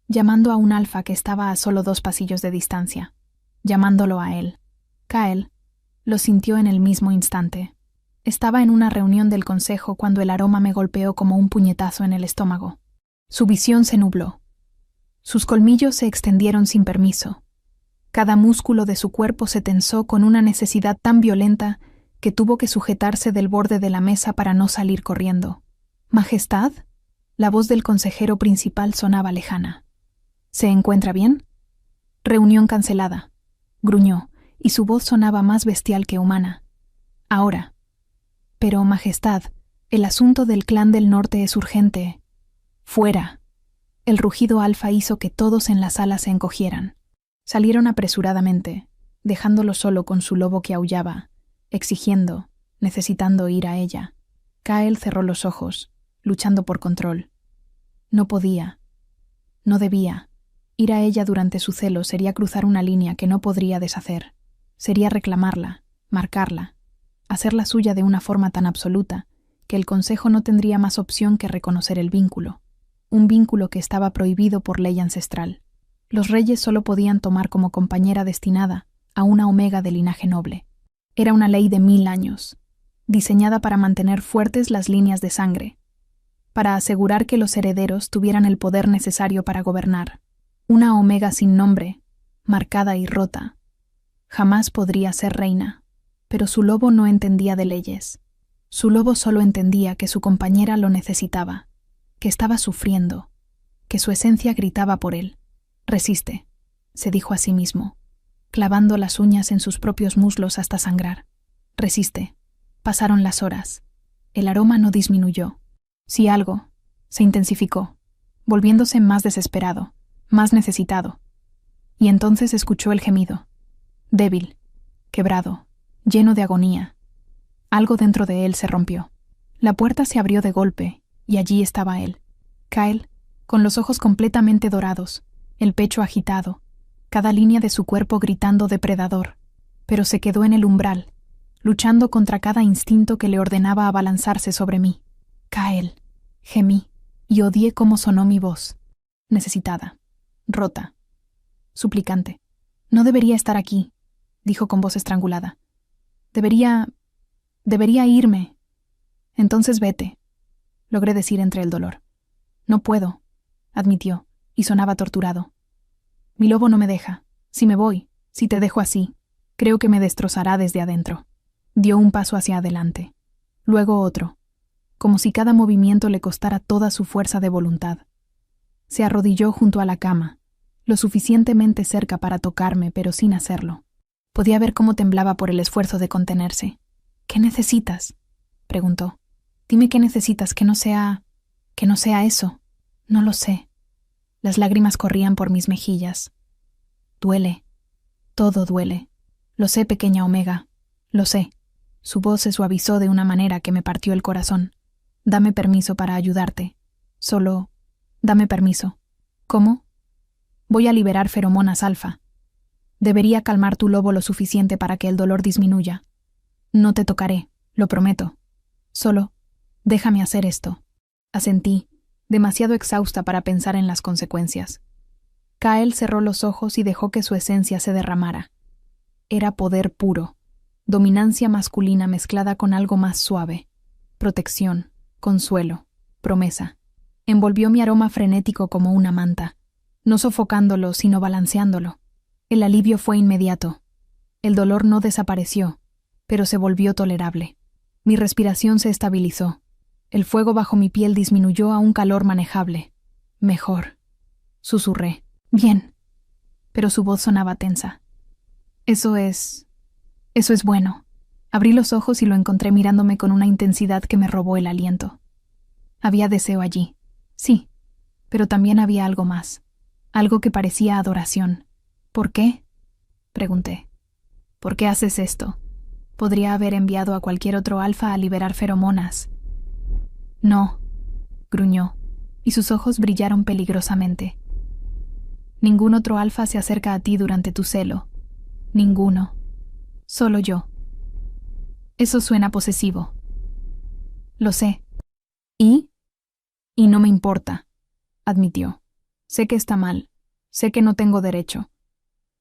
llamando a un alfa que estaba a solo 2 pasillos de distancia, llamándolo a él. Kael lo sintió en el mismo instante. Estaba en una reunión del consejo cuando el aroma me golpeó como un puñetazo en el estómago. Su visión se nubló. Sus colmillos se extendieron sin permiso. Cada músculo de su cuerpo se tensó con una necesidad tan violenta que tuvo que sujetarse del borde de la mesa para no salir corriendo. «¿Majestad?» La voz del consejero principal sonaba lejana. «¿Se encuentra bien?» «Reunión cancelada», gruñó, y su voz sonaba más bestial que humana. «Ahora». «Pero, Majestad, el asunto del clan del norte es urgente». «Fuera». El rugido alfa hizo que todos en la sala se encogieran. Salieron apresuradamente, dejándolo solo con su lobo que aullaba, exigiendo, necesitando ir a ella. Kael cerró los ojos, luchando por control. No podía, no debía. Ir a ella durante su celo sería cruzar una línea que no podría deshacer. Sería reclamarla, marcarla, hacerla suya de una forma tan absoluta que el consejo no tendría más opción que reconocer el vínculo. Un vínculo que estaba prohibido por ley ancestral. Los reyes solo podían tomar como compañera destinada a una omega de linaje noble. Era una ley de 1000 años, diseñada para mantener fuertes las líneas de sangre, para asegurar que los herederos tuvieran el poder necesario para gobernar. Una omega sin nombre, marcada y rota. Jamás podría ser reina, pero su lobo no entendía de leyes. Su lobo solo entendía que su compañera lo necesitaba, que estaba sufriendo, que su esencia gritaba por él. «Resiste», se dijo a sí mismo, clavando las uñas en sus propios muslos hasta sangrar. «Resiste». Pasaron las horas. El aroma no disminuyó. Si algo, se intensificó, volviéndose más desesperado, más necesitado. Y entonces escuchó el gemido. Débil, quebrado, lleno de agonía. Algo dentro de él se rompió. La puerta se abrió de golpe, y allí estaba él. Kael, con los ojos completamente dorados, el pecho agitado, cada línea de su cuerpo gritando depredador, pero se quedó en el umbral, luchando contra cada instinto que le ordenaba abalanzarse sobre mí. «Kael», gemí, y odié cómo sonó mi voz. Necesitada, rota, suplicante. «No debería estar aquí», dijo con voz estrangulada. Debería irme». «Entonces vete», logré decir entre el dolor. «No puedo», admitió, y sonaba torturado. «Mi lobo no me deja. Si me voy, si te dejo así, creo que me destrozará desde adentro». Dio un paso hacia adelante, luego otro, como si cada movimiento le costara toda su fuerza de voluntad. Se arrodilló junto a la cama, lo suficientemente cerca para tocarme, pero sin hacerlo. Podía ver cómo temblaba por el esfuerzo de contenerse. «¿Qué necesitas?», preguntó. «Dime qué necesitas, que no sea eso». «No lo sé». Las lágrimas corrían por mis mejillas. «Duele. Todo duele. Lo sé, pequeña Omega. Lo sé». Su voz se suavizó de una manera que me partió el corazón. «Dame permiso para ayudarte. Solo, dame permiso». «¿Cómo?» «Voy a liberar feromonas alfa». Debería calmar tu lobo lo suficiente para que el dolor disminuya. No te tocaré, lo prometo. Solo, déjame hacer esto. Asentí, demasiado exhausta para pensar en las consecuencias. Kael cerró los ojos y dejó que su esencia se derramara. Era poder puro, dominancia masculina mezclada con algo más suave, protección, consuelo, promesa. Envolvió mi aroma frenético como una manta, no sofocándolo, sino balanceándolo. El alivio fue inmediato. El dolor no desapareció, pero se volvió tolerable. Mi respiración se estabilizó. El fuego bajo mi piel disminuyó a un calor manejable. Mejor. Susurré. Bien. Pero su voz sonaba tensa. Eso es bueno. Abrí los ojos y lo encontré mirándome con una intensidad que me robó el aliento. Había deseo allí. Sí. Pero también había algo más. Algo que parecía adoración. ¿Por qué? Pregunté. ¿Por qué haces esto? Podría haber enviado a cualquier otro alfa a liberar feromonas. No, gruñó, y sus ojos brillaron peligrosamente. Ningún otro alfa se acerca a ti durante tu celo. Ninguno. Solo yo. Eso suena posesivo. Lo sé. ¿Y? Y no me importa, admitió. Sé que está mal. Sé que no tengo derecho.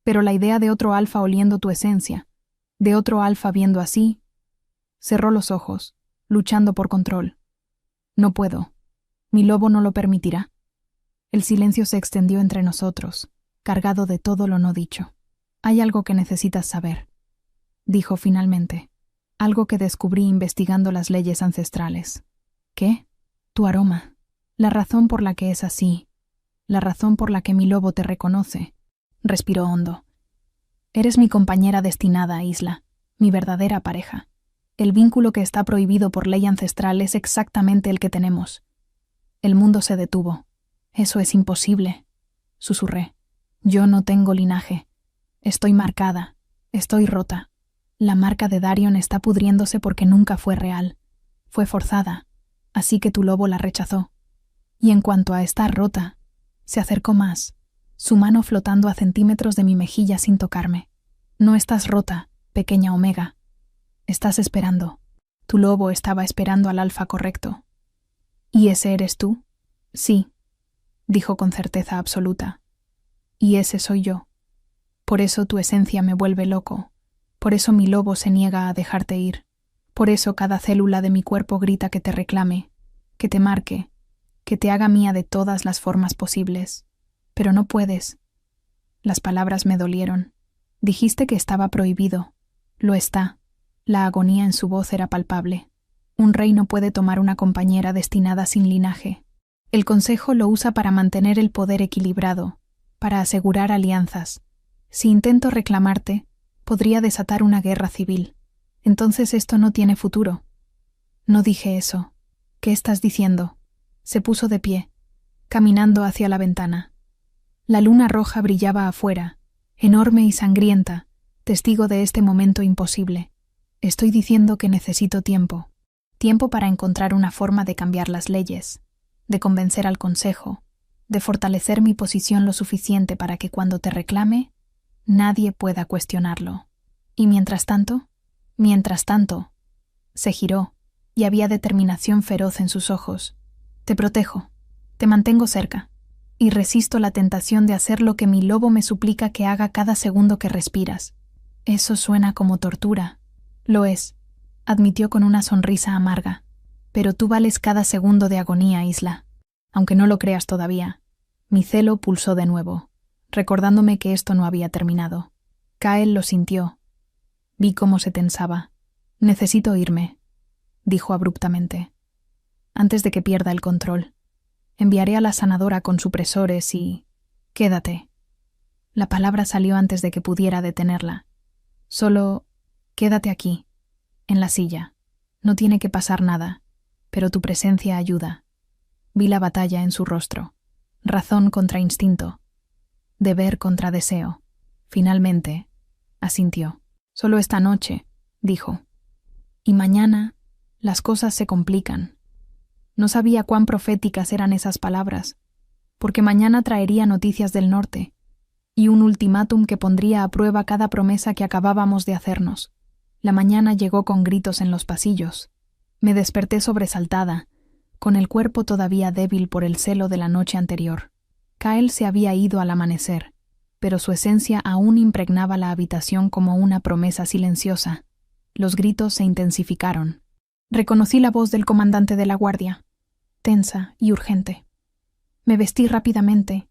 Pero la idea de otro alfa oliendo tu esencia, de otro alfa viendo así... Cerró los ojos, luchando por control. No puedo. Mi lobo no lo permitirá. El silencio se extendió entre nosotros, cargado de todo lo no dicho. Hay algo que necesitas saber, dijo finalmente. Algo que descubrí investigando las leyes ancestrales. ¿Qué? Tu aroma. La razón por la que es así. La razón por la que mi lobo te reconoce. Respiró hondo. Eres mi compañera destinada, Isla, mi verdadera pareja. El vínculo que está prohibido por ley ancestral es exactamente el que tenemos. El mundo se detuvo. Eso es imposible, susurré. Yo no tengo linaje. Estoy marcada. Estoy rota. La marca de Darion está pudriéndose porque nunca fue real. Fue forzada. Así que tu lobo la rechazó. Y en cuanto a estar rota, se acercó más, su mano flotando a centímetros de mi mejilla sin tocarme. No estás rota, pequeña Omega. Estás esperando. Tu lobo estaba esperando al alfa correcto. ¿Y ese eres tú? Sí, dijo con certeza absoluta. Y ese soy yo. Por eso tu esencia me vuelve loco. Por eso mi lobo se niega a dejarte ir. Por eso cada célula de mi cuerpo grita que te reclame, que te marque, que te haga mía de todas las formas posibles. Pero no puedes. Las palabras me dolieron. Dijiste que estaba prohibido. Lo está. La agonía en su voz era palpable. Un rey no puede tomar una compañera destinada sin linaje. El consejo lo usa para mantener el poder equilibrado, para asegurar alianzas. Si intento reclamarte, podría desatar una guerra civil. Entonces esto no tiene futuro. No dije eso. ¿Qué estás diciendo? Se puso de pie, caminando hacia la ventana. La luna roja brillaba afuera, enorme y sangrienta, testigo de este momento imposible. Estoy diciendo que necesito tiempo. Tiempo para encontrar una forma de cambiar las leyes, de convencer al consejo, de fortalecer mi posición lo suficiente para que cuando te reclame, nadie pueda cuestionarlo. Y mientras tanto, se giró, y había determinación feroz en sus ojos. Te protejo, te mantengo cerca, y resisto la tentación de hacer lo que mi lobo me suplica que haga cada segundo que respiras. Eso suena como tortura. Lo es, admitió con una sonrisa amarga. Pero tú vales cada segundo de agonía, Isla. Aunque no lo creas todavía. Mi celo pulsó de nuevo, recordándome que esto no había terminado. Kael lo sintió. Vi cómo se tensaba. Necesito irme, dijo abruptamente. Antes de que pierda el control. Enviaré a la sanadora con supresores y... Quédate. La palabra salió antes de que pudiera detenerla. Solo... Quédate aquí, en la silla. No tiene que pasar nada, pero tu presencia ayuda. Vi la batalla en su rostro. Razón contra instinto. Deber contra deseo. Finalmente, asintió. Solo esta noche, dijo. Y mañana, las cosas se complican. No sabía cuán proféticas eran esas palabras, porque mañana traería noticias del norte. y un ultimátum que pondría a prueba cada promesa que acabábamos de hacernos. La mañana llegó con gritos en los pasillos. Me desperté sobresaltada, con el cuerpo todavía débil por el celo de la noche anterior. Kyle se había ido al amanecer, pero su esencia aún impregnaba la habitación como una promesa silenciosa. Los gritos se intensificaron. Reconocí la voz del comandante de la guardia, tensa y urgente. Me vestí rápidamente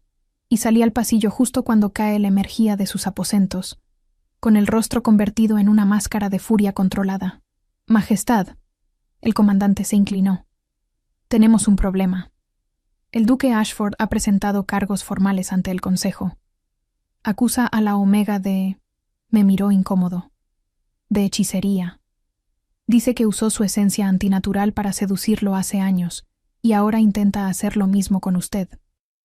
y salí al pasillo justo cuando Kyle emergía de sus aposentos, con el rostro convertido en una máscara de furia controlada. «Majestad», el comandante se inclinó. «Tenemos un problema. El duque Ashford ha presentado cargos formales ante el Consejo. Acusa a la Omega de...» Me miró incómodo. «De hechicería. Dice que usó su esencia antinatural para seducirlo hace años, y ahora intenta hacer lo mismo con usted».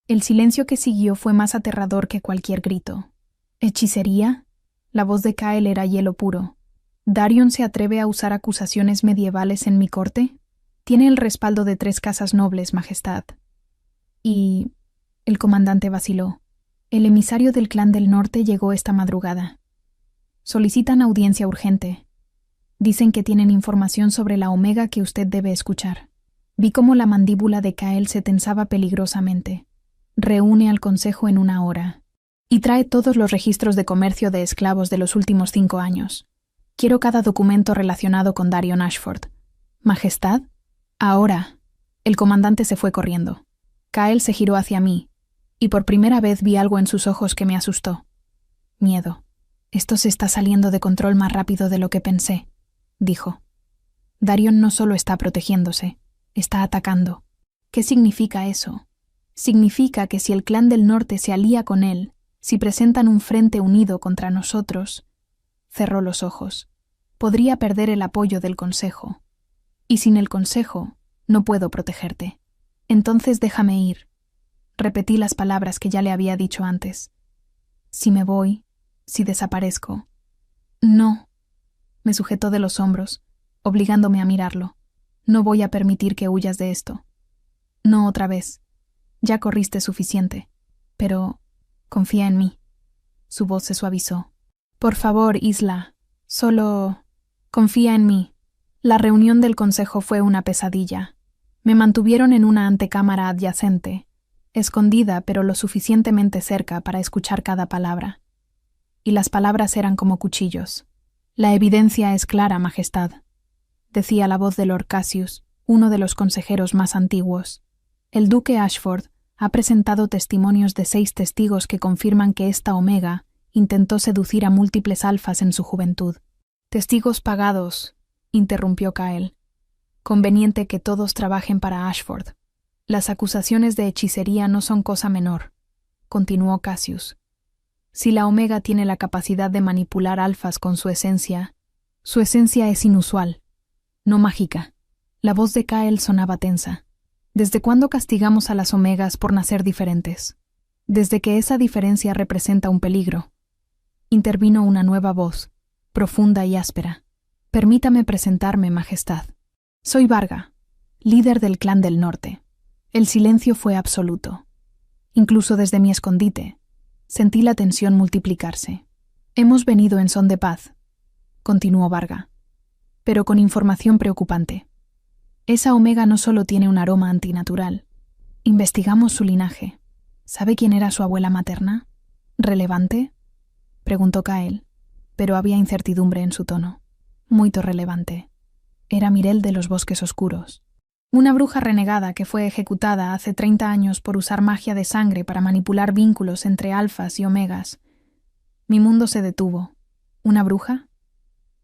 El silencio que siguió fue más aterrador que cualquier grito. ¿Hechicería? La voz de Kyle era hielo puro. ¿Darion se atreve a usar acusaciones medievales en mi corte? Tiene el respaldo de 3 casas nobles, Majestad. Y... El comandante vaciló. El emisario del clan del norte llegó esta madrugada. Solicitan audiencia urgente. Dicen que tienen información sobre la Omega que usted debe escuchar. Vi cómo la mandíbula de Kyle se tensaba peligrosamente. Reúne al Consejo en 1 hora. Y trae todos los registros de comercio de esclavos de los últimos 5 años. Quiero cada documento relacionado con Darion Ashford. Majestad, ahora. El comandante se fue corriendo. Kyle se giró hacia mí, y por primera vez vi algo en sus ojos que me asustó. Miedo. Esto se está saliendo de control más rápido de lo que pensé, dijo. Darion no solo está protegiéndose, está atacando. ¿Qué significa eso? Significa que si el clan del norte se alía con él, si presentan un frente unido contra nosotros, cerró los ojos, podría perder el apoyo del Consejo. Y sin el Consejo, no puedo protegerte. Entonces déjame ir. Repetí las palabras que ya le había dicho antes. Si me voy, si desaparezco. No. Me sujetó de los hombros, obligándome a mirarlo. No voy a permitir que huyas de esto. No otra vez. Ya corriste suficiente. Pero confía en mí. Su voz se suavizó. Por favor, Isla, solo confía en mí. La reunión del consejo fue una pesadilla. Me mantuvieron en una antecámara adyacente, escondida pero lo suficientemente cerca para escuchar cada palabra. Y las palabras eran como cuchillos. La evidencia es clara, Majestad, decía la voz de Lord Cassius, uno de los consejeros más antiguos. El duque Ashford ha presentado testimonios de 6 testigos que confirman que esta Omega intentó seducir a múltiples alfas en su juventud. Testigos pagados, interrumpió Kyle. Conveniente que todos trabajen para Ashford. Las acusaciones de hechicería no son cosa menor, continuó Cassius. Si la Omega tiene la capacidad de manipular alfas con su esencia es inusual, no mágica. La voz de Kyle sonaba tensa. ¿Desde cuándo castigamos a las Omegas por nacer diferentes? Desde que esa diferencia representa un peligro. Intervino una nueva voz, profunda y áspera. Permítame presentarme, Majestad. Soy Varga, líder del clan del norte. El silencio fue absoluto. Incluso desde mi escondite, sentí la tensión multiplicarse. Hemos venido en son de paz, continuó Varga, pero con información preocupante. Esa Omega no solo tiene un aroma antinatural. Investigamos su linaje. ¿Sabe quién era su abuela materna? ¿Relevante? Preguntó Kyle, pero había incertidumbre en su tono. Muy relevante. Era Mirel de los Bosques Oscuros. Una bruja renegada que fue ejecutada hace 30 años por usar magia de sangre para manipular vínculos entre alfas y omegas. Mi mundo se detuvo. ¿Una bruja?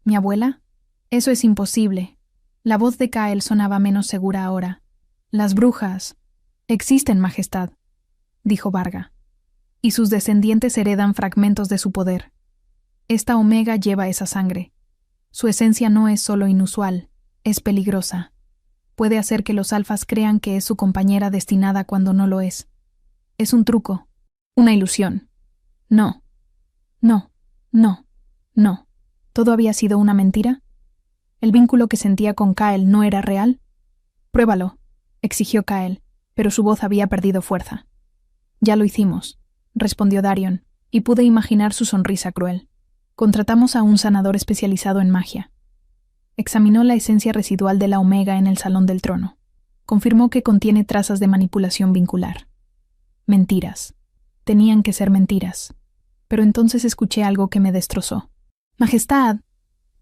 ¿Mi abuela? Eso es imposible. La voz de Kyle sonaba menos segura ahora. Las brujas existen, Majestad, dijo Varga, y sus descendientes heredan fragmentos de su poder. Esta Omega lleva esa sangre. Su esencia no es solo inusual, es peligrosa. Puede hacer que los alfas crean que es su compañera destinada cuando no lo es. Es un truco, una ilusión. No, no, no, no. ¿Todo había sido una mentira? ¿El vínculo que sentía con Kyle no era real? Pruébalo, exigió Kyle, pero su voz había perdido fuerza. Ya lo hicimos, respondió Darion, y pude imaginar su sonrisa cruel. Contratamos a un sanador especializado en magia. Examinó la esencia residual de la omega en el Salón del Trono. Confirmó que contiene trazas de manipulación vincular. Mentiras. Tenían que ser mentiras. Pero entonces escuché algo que me destrozó. «Majestad».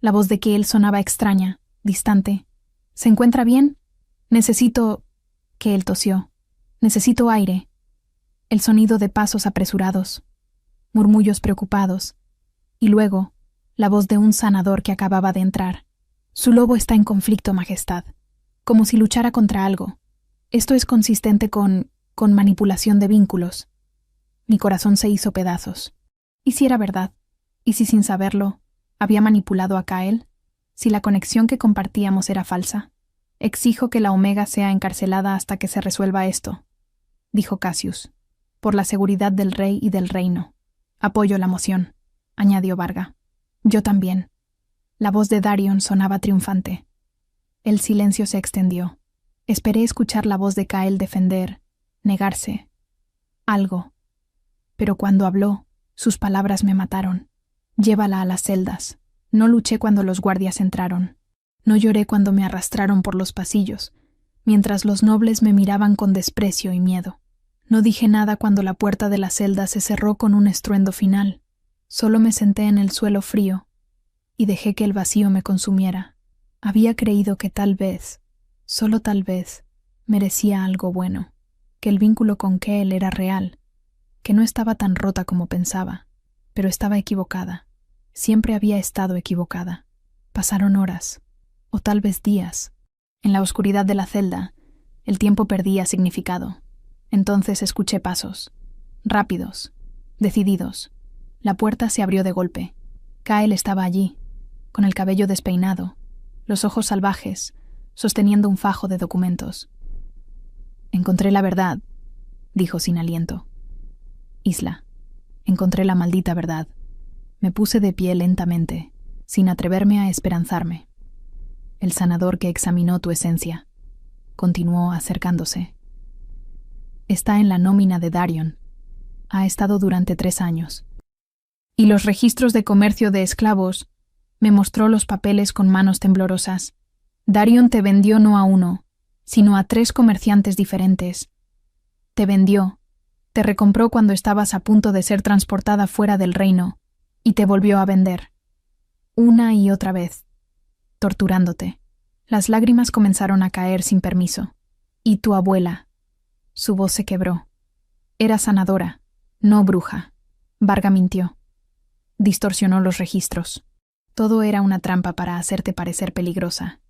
La voz de Kael sonaba extraña, distante. «¿Se encuentra bien? Necesito…» Kael tosió. «Necesito aire». El sonido de pasos apresurados, murmullos preocupados, y luego la voz de un sanador que acababa de entrar. «Su lobo está en conflicto, Majestad. Como si luchara contra algo. Esto es consistente con manipulación de vínculos». Mi corazón se hizo pedazos. ¿Y si era verdad? ¿Y si sin saberlo había manipulado a Kael? ¿Si la conexión que compartíamos era falsa? «Exijo que la Omega sea encarcelada hasta que se resuelva esto», dijo Cassius. «Por la seguridad del rey y del reino». «Apoyo la moción», añadió Varga. «Yo también». La voz de Darion sonaba triunfante. El silencio se extendió. Esperé escuchar la voz de Kael defender, negarse, algo. Pero cuando habló, sus palabras me mataron. «Llévala a las celdas». No luché cuando los guardias entraron. No lloré cuando me arrastraron por los pasillos, mientras los nobles me miraban con desprecio y miedo. No dije nada cuando la puerta de la celda se cerró con un estruendo final. Solo me senté en el suelo frío y dejé que el vacío me consumiera. Había creído que tal vez, solo tal vez, merecía algo bueno, que el vínculo con Kael era real, que no estaba tan rota como pensaba, pero estaba equivocada. Siempre había estado equivocada. Pasaron horas, o tal vez días. En la oscuridad de la celda, el tiempo perdía significado. Entonces escuché pasos, rápidos, decididos. La puerta se abrió de golpe. Kael estaba allí, con el cabello despeinado, los ojos salvajes, sosteniendo un fajo de documentos. «Encontré la verdad», dijo sin aliento. «Isla, encontré la maldita verdad». Me puse de pie lentamente, sin atreverme a esperanzarme. «El sanador que examinó tu esencia», continuó acercándose. «Está en la nómina de Darion. Ha estado durante 3 años. Y los registros de comercio de esclavos», me mostró los papeles con manos temblorosas. «Darion te vendió no a uno, sino a 3 comerciantes diferentes. Te vendió, te recompró cuando estabas a punto de ser transportada fuera del reino, y te volvió a vender. Una y otra vez, torturándote». Las lágrimas comenzaron a caer sin permiso. «Y tu abuela». Su voz se quebró. «Era sanadora, no bruja». Varga mintió. Distorsionó los registros. Todo era una trampa para hacerte parecer peligrosa,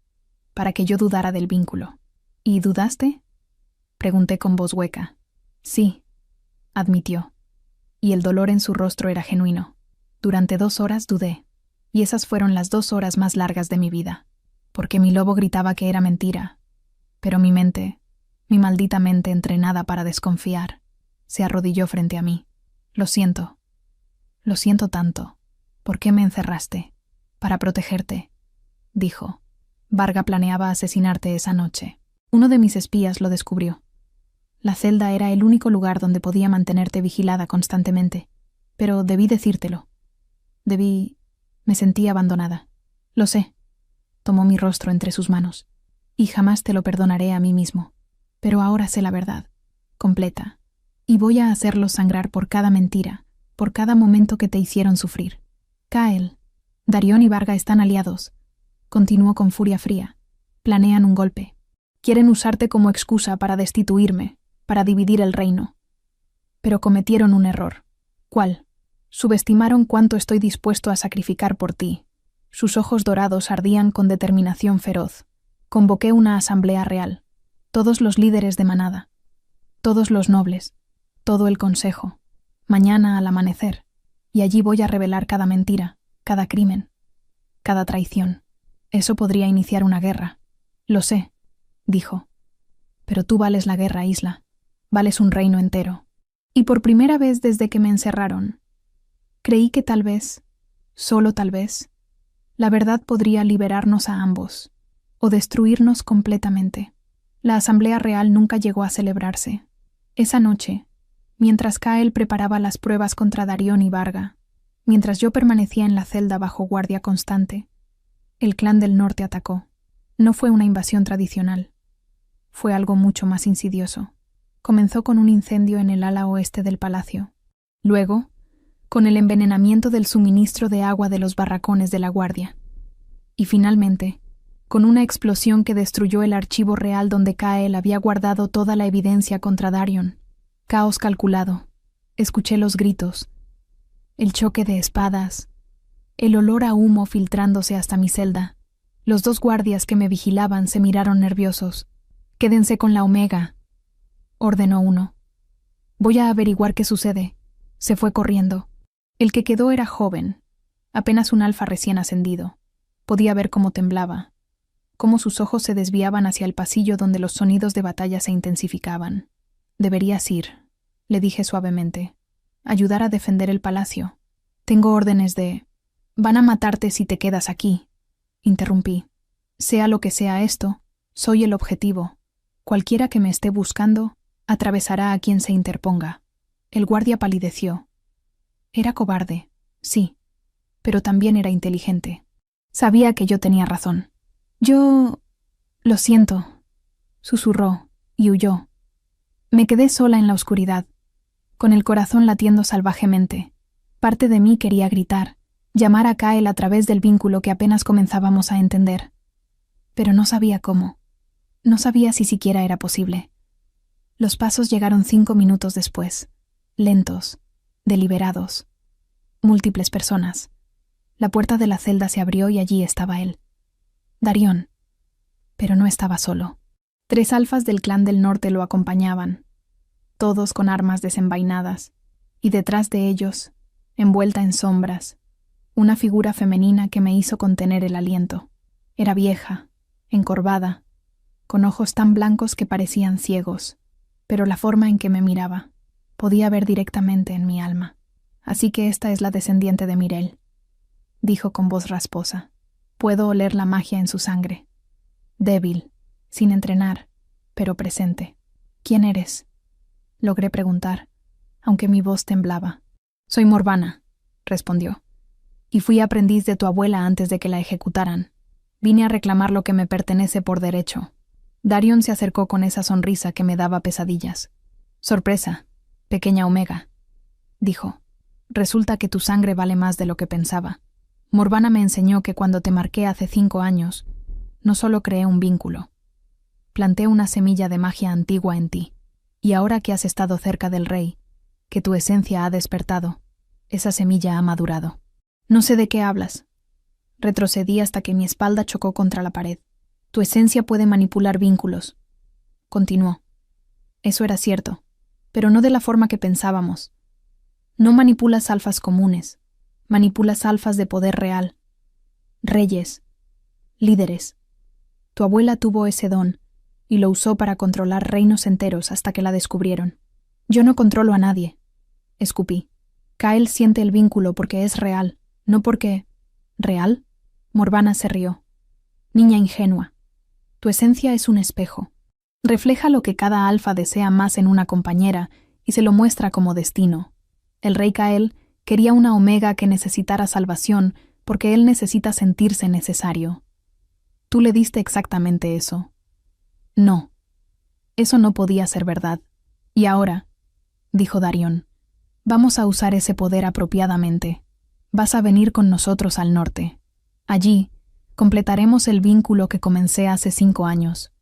para que yo dudara del vínculo. «¿Y dudaste?», pregunté con voz hueca. «Sí», admitió, y el dolor en su rostro era genuino. «Durante 2 horas dudé, y esas fueron las 2 horas más largas de mi vida, porque mi lobo gritaba que era mentira. Pero mi mente, mi maldita mente entrenada para desconfiar, se arrodilló frente a mí. Lo siento tanto. ¿Por qué me encerraste?» «Para protegerte», dijo. «Varga planeaba asesinarte esa noche. Uno de mis espías lo descubrió. La celda era el único lugar donde podía mantenerte vigilada constantemente, pero debí decírtelo. Me sentí abandonada. Lo sé». Tomó mi rostro entre sus manos. «Y jamás te lo perdonaré a mí mismo. Pero ahora sé la verdad, completa, y voy a hacerlos sangrar por cada mentira, por cada momento que te hicieron sufrir. Kael, Darion y Varga están aliados», continuó con furia fría. «Planean un golpe. Quieren usarte como excusa para destituirme, para dividir el reino. Pero cometieron un error». «¿Cuál?». «Subestimaron cuánto estoy dispuesto a sacrificar por ti». Sus ojos dorados ardían con determinación feroz. Convoqué una asamblea real. Todos los líderes de manada. Todos los nobles. Todo el consejo. Mañana al amanecer. Y allí voy a revelar cada mentira, cada crimen, cada traición. Eso podría iniciar una guerra. «Lo sé», dijo. «Pero tú vales la guerra, Isla. Vales un reino entero». Y por primera vez desde que me encerraron, creí que tal vez, solo tal vez, la verdad podría liberarnos a ambos, o destruirnos completamente. La Asamblea Real nunca llegó a celebrarse. Esa noche, Mientras Kael preparaba las pruebas contra Darion y Varga, mientras yo permanecía en la celda bajo guardia constante, el clan del norte atacó. No fue una invasión tradicional. Fue algo mucho más insidioso. Comenzó con un incendio en el ala oeste del palacio. Luego, con el envenenamiento del suministro de agua de los barracones de la guardia. Y finalmente, con una explosión que destruyó el archivo real donde Kael había guardado toda la evidencia contra Darion. Caos calculado. Escuché los gritos, el choque de espadas, el olor a humo filtrándose hasta mi celda. Los 2 guardias que me vigilaban se miraron nerviosos. «Quédense con la Omega», ordenó uno. «Voy a averiguar qué sucede». Se fue corriendo. El que quedó era joven, apenas un alfa recién ascendido. Podía ver cómo temblaba, cómo sus ojos se desviaban hacia el pasillo donde los sonidos de batalla se intensificaban. «Deberías ir», le dije suavemente. «Ayudar a defender el palacio. Tengo órdenes de...» «Van a matarte si te quedas aquí», interrumpí. «Sea lo que sea esto, soy el objetivo. Cualquiera que me esté buscando, atravesará a quien se interponga». El guardia palideció. Era cobarde, sí, pero también era inteligente. Sabía que yo tenía razón. «Yo... lo siento», susurró y huyó. Me quedé sola en la oscuridad, con el corazón latiendo salvajemente. Parte de mí quería gritar, llamar a Kael a través del vínculo que apenas comenzábamos a entender. Pero no sabía cómo. No sabía si siquiera era posible. Los pasos llegaron 5 minutos después, lentos, deliberados. Múltiples personas. La puerta de la celda se abrió y allí estaba él. Darion. Pero no estaba solo. 3 alfas del clan del norte lo acompañaban, todos con armas desenvainadas, y detrás de ellos, envuelta en sombras, una figura femenina que me hizo contener el aliento. Era vieja, encorvada, con ojos tan blancos que parecían ciegos, pero la forma en que me miraba podía ver directamente en mi alma. «Así que esta es la descendiente de Mirel», dijo con voz rasposa. «Puedo oler la magia en su sangre. Débil, sin entrenar, pero presente». «¿Quién eres?», logré preguntar, aunque mi voz temblaba. «Soy Morvana», respondió, «y fui aprendiz de tu abuela antes de que la ejecutaran. Vine a reclamar lo que me pertenece por derecho». Darion se acercó con esa sonrisa que me daba pesadillas. «Sorpresa, pequeña Omega», dijo. «Resulta que tu sangre vale más de lo que pensaba. Morvana me enseñó que cuando te marqué hace 5 años, no solo creé un vínculo. Planté una semilla de magia antigua en ti, y ahora que has estado cerca del rey, que tu esencia ha despertado, esa semilla ha madurado». «No sé de qué hablas». Retrocedí hasta que mi espalda chocó contra la pared. «Tu esencia puede manipular vínculos», continuó. Eso era cierto, pero no de la forma que pensábamos. No manipulas alfas comunes, manipulas alfas de poder real. Reyes, líderes. Tu abuela tuvo ese don y lo usó para controlar reinos enteros hasta que la descubrieron. «Yo no controlo a nadie», escupí. «Kael siente el vínculo porque es real, no porque...» «¿Real?», Morvana se rió. «Niña ingenua. Tu esencia es un espejo. Refleja lo que cada alfa desea más en una compañera y se lo muestra como destino. El rey Kael quería una Omega que necesitara salvación porque él necesita sentirse necesario. Tú le diste exactamente eso». «No, eso no podía ser verdad. Y ahora», dijo Darion, «vamos a usar ese poder apropiadamente. Vas a venir con nosotros al norte. Allí, completaremos el vínculo que comencé hace 5 años.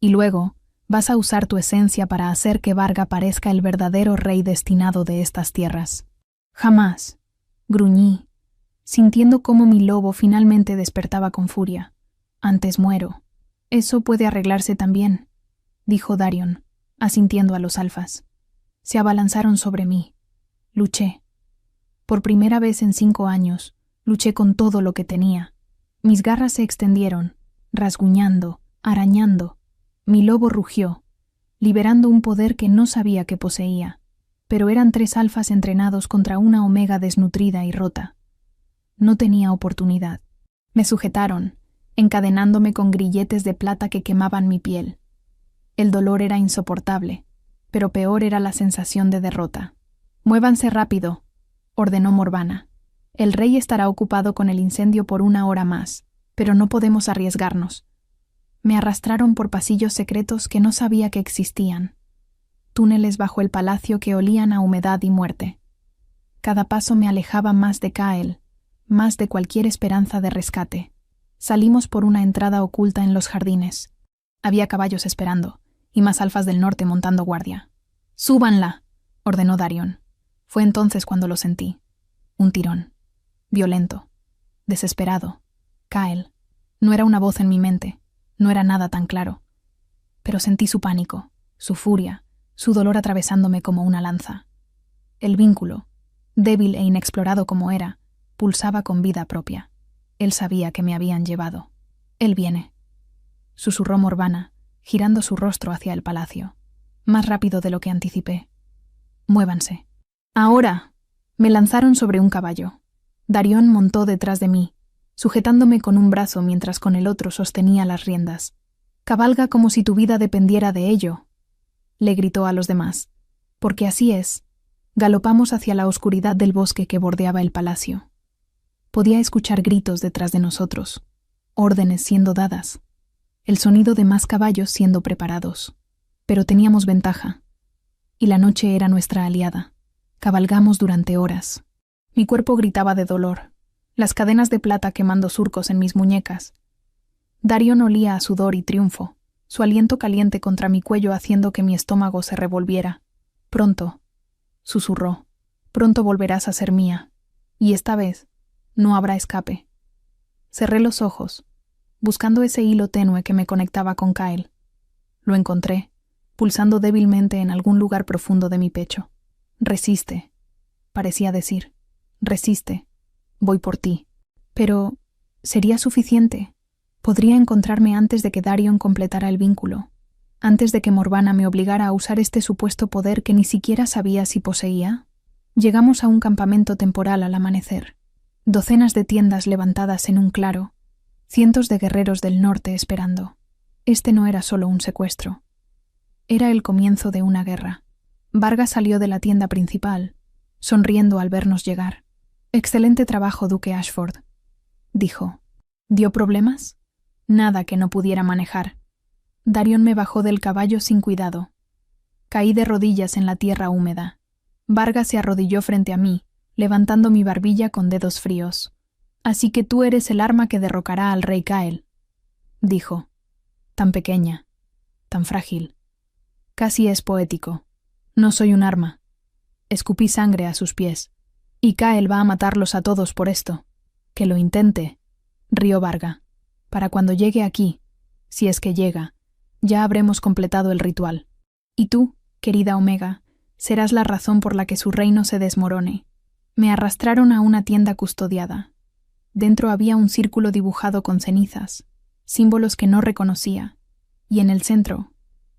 Y luego, vas a usar tu esencia para hacer que Varga parezca el verdadero rey destinado de estas tierras». «Jamás», gruñí, sintiendo cómo mi lobo finalmente despertaba con furia. «Antes muero». «Eso puede arreglarse también», dijo Darion, asintiendo a los alfas. Se abalanzaron sobre mí. Luché. Por primera vez en 5 años, luché con todo lo que tenía. Mis garras se extendieron, rasguñando, arañando. Mi lobo rugió, liberando un poder que no sabía que poseía. Pero eran 3 alfas entrenados contra una Omega desnutrida y rota. No tenía oportunidad. Me sujetaron, encadenándome con grilletes de plata que quemaban mi piel. El dolor era insoportable. pero peor era la sensación de derrota. «Muévanse rápido», ordenó Morvana. «El rey estará ocupado con el incendio por 1 hora más, pero no podemos arriesgarnos». Me arrastraron por pasillos secretos que no sabía que existían. Túneles bajo el palacio que olían a humedad y muerte. Cada paso me alejaba más de Kael, más de cualquier esperanza de rescate. Salimos por una entrada oculta en los jardines. Había caballos esperando, y más alfas del norte montando guardia. «¡Súbanla!», ordenó Darion. Fue entonces cuando lo sentí. Un tirón. Violento. Desesperado. Kael. No era una voz en mi mente. No era nada tan claro. Pero sentí su pánico, su furia, su dolor atravesándome como una lanza. El vínculo, débil e inexplorado como era, pulsaba con vida propia. Él sabía que me habían llevado. «Él viene», susurró Morvana, girando su rostro hacia el palacio. Más rápido de lo que anticipé. «Muévanse». «Ahora». Me lanzaron sobre un caballo. Darion montó detrás de mí, sujetándome con un brazo mientras con el otro sostenía las riendas. «Cabalga como si tu vida dependiera de ello», le gritó a los demás. «Porque así es». Galopamos hacia la oscuridad del bosque que bordeaba el palacio. Podía escuchar gritos detrás de nosotros, órdenes siendo dadas, el sonido de más caballos siendo preparados. Pero teníamos ventaja, y la noche era nuestra aliada. Cabalgamos durante horas. Mi cuerpo gritaba de dolor, las cadenas de plata quemando surcos en mis muñecas. Darion olía a sudor y triunfo, su aliento caliente contra mi cuello haciendo que mi estómago se revolviera. «Pronto», susurró, «pronto volverás a ser mía, y esta vez no habrá escape». Cerré los ojos, buscando ese hilo tenue que me conectaba con Kael. Lo encontré, pulsando débilmente en algún lugar profundo de mi pecho. «Resiste», parecía decir. «Resiste. Voy por ti». Pero, ¿sería suficiente? ¿Podría encontrarme antes de que Darion completara el vínculo? ¿Antes de que Morvana me obligara a usar este supuesto poder que ni siquiera sabía si poseía? Llegamos a un campamento temporal al amanecer. Docenas de tiendas levantadas en un claro. Cientos de guerreros del norte esperando. Este no era solo un secuestro. Era el comienzo de una guerra. Vargas salió de la tienda principal, sonriendo al vernos llegar. «Excelente trabajo, Duque Ashford», dijo. «¿Dio problemas?» Nada que no pudiera manejar. Darion me bajó del caballo sin cuidado. Caí de rodillas en la tierra húmeda. Vargas se arrodilló frente a mí, levantando mi barbilla con dedos fríos. «Así que tú eres el arma que derrocará al rey Kael», dijo. Tan pequeña, tan frágil. Casi es poético. «No soy un arma». Escupí sangre a sus pies. «Y Kael va a matarlos a todos por esto». «Que lo intente», rió Varga. «Para cuando llegue aquí, si es que llega, ya habremos completado el ritual. Y tú, querida Omega, serás la razón por la que su reino se desmorone». Me arrastraron a una tienda custodiada. Dentro había un círculo dibujado con cenizas, símbolos que no reconocía, y en el centro,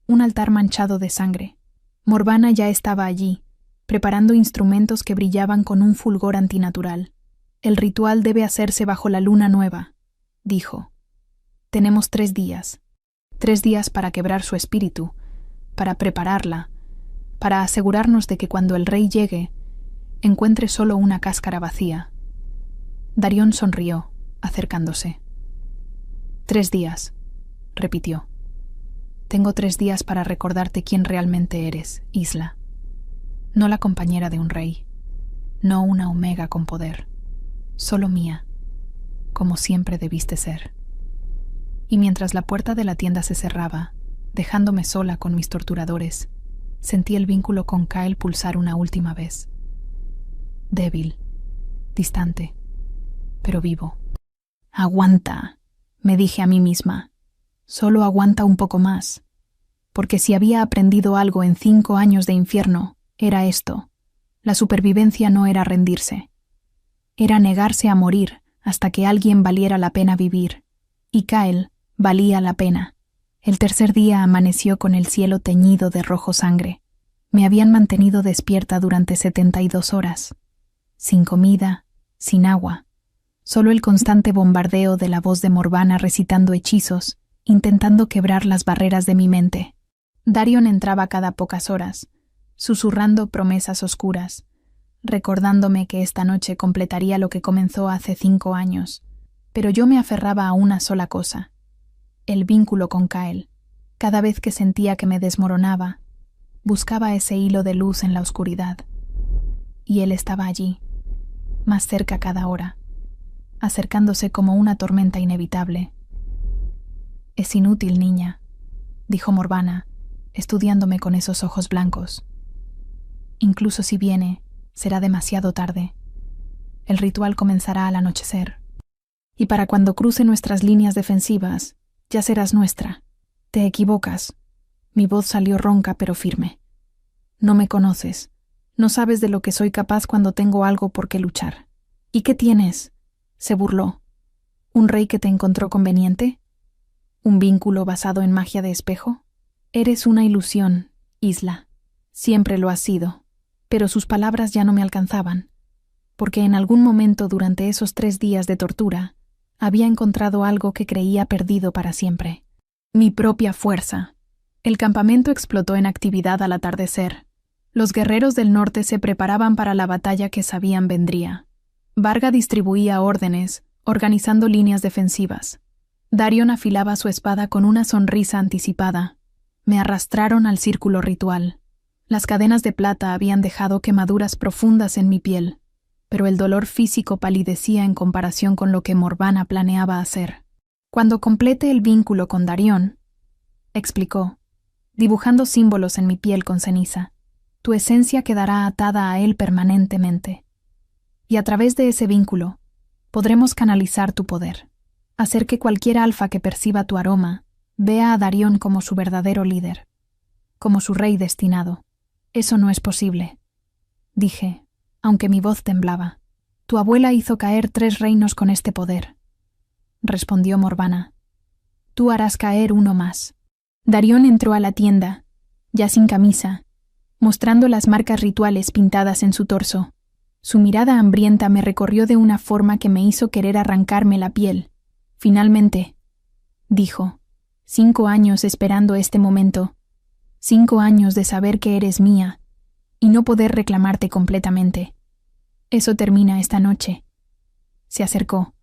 un altar manchado de sangre. Morvana ya estaba allí, preparando instrumentos que brillaban con un fulgor antinatural. «El ritual debe hacerse bajo la luna nueva», dijo. «Tenemos 3 días. 3 días para quebrar su espíritu, para prepararla, para asegurarnos de que cuando el rey llegue, encuentre solo una cáscara vacía». Darion sonrió, acercándose. 3 días, repitió. «Tengo 3 días para recordarte quién realmente eres, Isla. No la compañera de un rey, no una Omega con poder, solo mía, como siempre debiste ser». Y mientras la puerta de la tienda se cerraba, dejándome sola con mis torturadores, sentí el vínculo con Kael pulsar una última vez. Débil, distante, pero vivo. «Aguanta», me dije a mí misma. «Solo aguanta un poco más». Porque si había aprendido algo en 5 años de infierno, era esto. La supervivencia no era rendirse. Era negarse a morir hasta que alguien valiera la pena vivir. Y Kael valía la pena. El tercer día amaneció con el cielo teñido de rojo sangre. Me habían mantenido despierta durante 72 horas. Sin comida, sin agua. Solo el constante bombardeo de la voz de Morvana recitando hechizos, intentando quebrar las barreras de mi mente. Darion entraba cada pocas horas, susurrando promesas oscuras, recordándome que esta noche completaría lo que comenzó hace 5 años, pero yo me aferraba a una sola cosa: el vínculo con Kael. Cada vez que sentía que me desmoronaba, buscaba ese hilo de luz en la oscuridad. Y él estaba allí, más cerca cada hora, acercándose como una tormenta inevitable. «Es inútil, niña», dijo Morvana, estudiándome con esos ojos blancos. «Incluso si viene, será demasiado tarde. El ritual comenzará al anochecer. Y para cuando cruce nuestras líneas defensivas, ya serás nuestra. Te equivocas». Mi voz salió ronca pero firme. «No me conoces. No sabes de lo que soy capaz cuando tengo algo por qué luchar». «¿Y qué tienes?», se burló. «¿Un rey que te encontró conveniente? ¿Un vínculo basado en magia de espejo? Eres una ilusión, Isla. Siempre lo has sido». Pero sus palabras ya no me alcanzaban, porque en algún momento durante esos 3 días de tortura había encontrado algo que creía perdido para siempre: mi propia fuerza. El campamento explotó en actividad al atardecer. Los guerreros del norte se preparaban para la batalla que sabían vendría. Varga distribuía órdenes, organizando líneas defensivas. Darion afilaba su espada con una sonrisa anticipada. Me arrastraron al círculo ritual. Las cadenas de plata habían dejado quemaduras profundas en mi piel, pero el dolor físico palidecía en comparación con lo que Morvana planeaba hacer. «Cuando complete el vínculo con Darion», explicó, dibujando símbolos en mi piel con ceniza, «tu esencia quedará atada a él permanentemente. Y a través de ese vínculo, podremos canalizar tu poder, hacer que cualquier alfa que perciba tu aroma vea a Darion como su verdadero líder, como su rey destinado». «Eso no es posible», dije, aunque mi voz temblaba. «Tu abuela hizo caer 3 reinos con este poder», respondió Morvana. «Tú harás caer uno más». Darion entró a la tienda, ya sin camisa, mostrando las marcas rituales pintadas en su torso. Su mirada hambrienta me recorrió de una forma que me hizo querer arrancarme la piel. «Finalmente», dijo, «5 años esperando este momento. 5 años de saber que eres mía y no poder reclamarte completamente. Eso termina esta noche». Se acercó.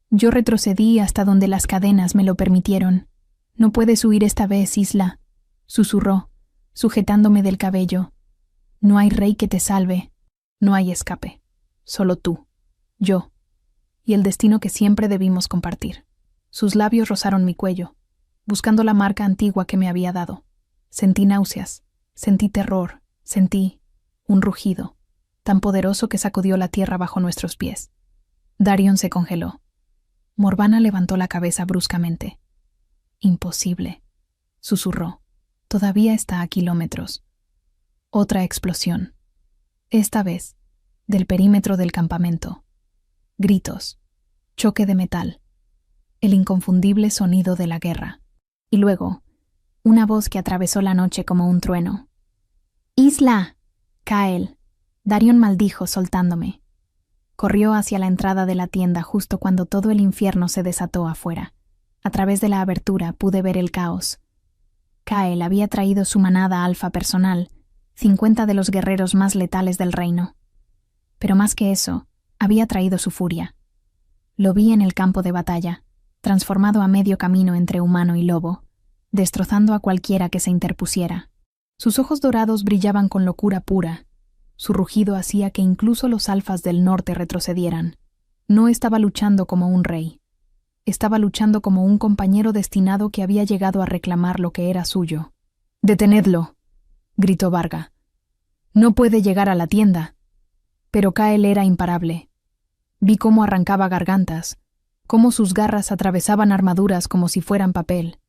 Yo retrocedí hasta donde las cadenas me lo permitieron. «No puedes huir esta vez, Isla», susurró, sujetándome del cabello. «No hay rey que te salve. No hay escape. Solo tú, yo, y el destino que siempre debimos compartir». Sus labios rozaron mi cuello, buscando la marca antigua que me había dado. Sentí náuseas, sentí terror, sentí un rugido, tan poderoso que sacudió la tierra bajo nuestros pies. Darion se congeló. Morvana levantó la cabeza bruscamente. «Imposible», susurró. «Todavía está a kilómetros». Otra explosión. Esta vez, del perímetro del campamento. Gritos, choque de metal, el inconfundible sonido de la guerra. Y luego, una voz que atravesó la noche como un trueno. «¡Isla! Kael», Darion maldijo soltándome. Corrió hacia la entrada de la tienda justo cuando todo el infierno se desató afuera. A través de la abertura pude ver el caos. Kael había traído su manada alfa personal, 50 de los guerreros más letales del reino. Pero más que eso, había traído su furia. Lo vi en el campo de batalla, transformado a medio camino entre humano y lobo, destrozando a cualquiera que se interpusiera. Sus ojos dorados brillaban con locura pura. Su rugido hacía que incluso los alfas del norte retrocedieran. No estaba luchando como un rey. Estaba luchando como un compañero destinado que había llegado a reclamar lo que era suyo. «¡Detenedlo!», gritó Varga. «No puede llegar a la tienda». Pero Kael era imparable. Vi cómo arrancaba gargantas, cómo sus garras atravesaban armaduras como si fueran papel.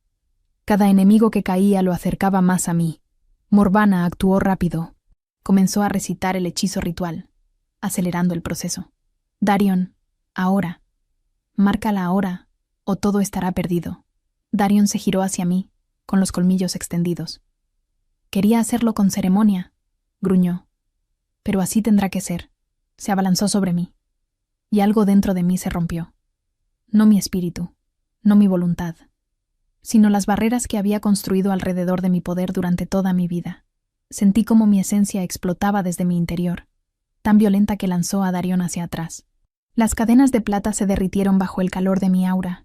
Cada enemigo que caía lo acercaba más a mí. Morvana actuó rápido. Comenzó a recitar el hechizo ritual, acelerando el proceso. «Darion, ahora. Marca la hora, o todo estará perdido». Darion se giró hacia mí, con los colmillos extendidos. «Quería hacerlo con ceremonia», gruñó. «Pero así tendrá que ser». Se abalanzó sobre mí, y algo dentro de mí se rompió. No mi espíritu, no mi voluntad. sino las barreras que había construido alrededor de mi poder durante toda mi vida. Sentí como mi esencia explotaba desde mi interior, tan violenta que lanzó a Darion hacia atrás. Las cadenas de plata se derritieron bajo el calor de mi aura.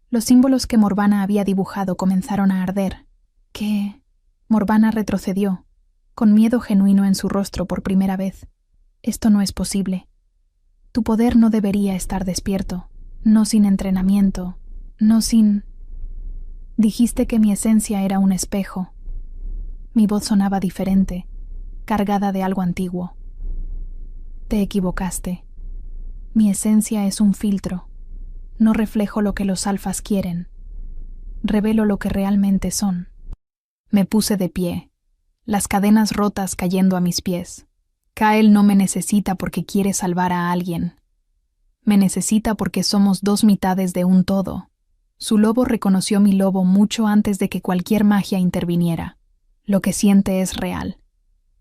Los símbolos que Morvana había dibujado comenzaron a arder. ¿Qué? Morvana retrocedió, con miedo genuino en su rostro por primera vez. Esto no es posible. Tu poder no debería estar despierto, no sin entrenamiento, no sin... Dijiste que mi esencia era un espejo. Mi voz sonaba diferente, cargada de algo antiguo. Te equivocaste. Mi esencia es un filtro. No reflejo lo que los alfas quieren. Revelo lo que realmente son. Me puse de pie, las cadenas rotas cayendo a mis pies. Kael no me necesita porque quiere salvar a alguien. Me necesita porque somos dos mitades de un todo. Su lobo reconoció mi lobo mucho antes de que cualquier magia interviniera. Lo que siente es real.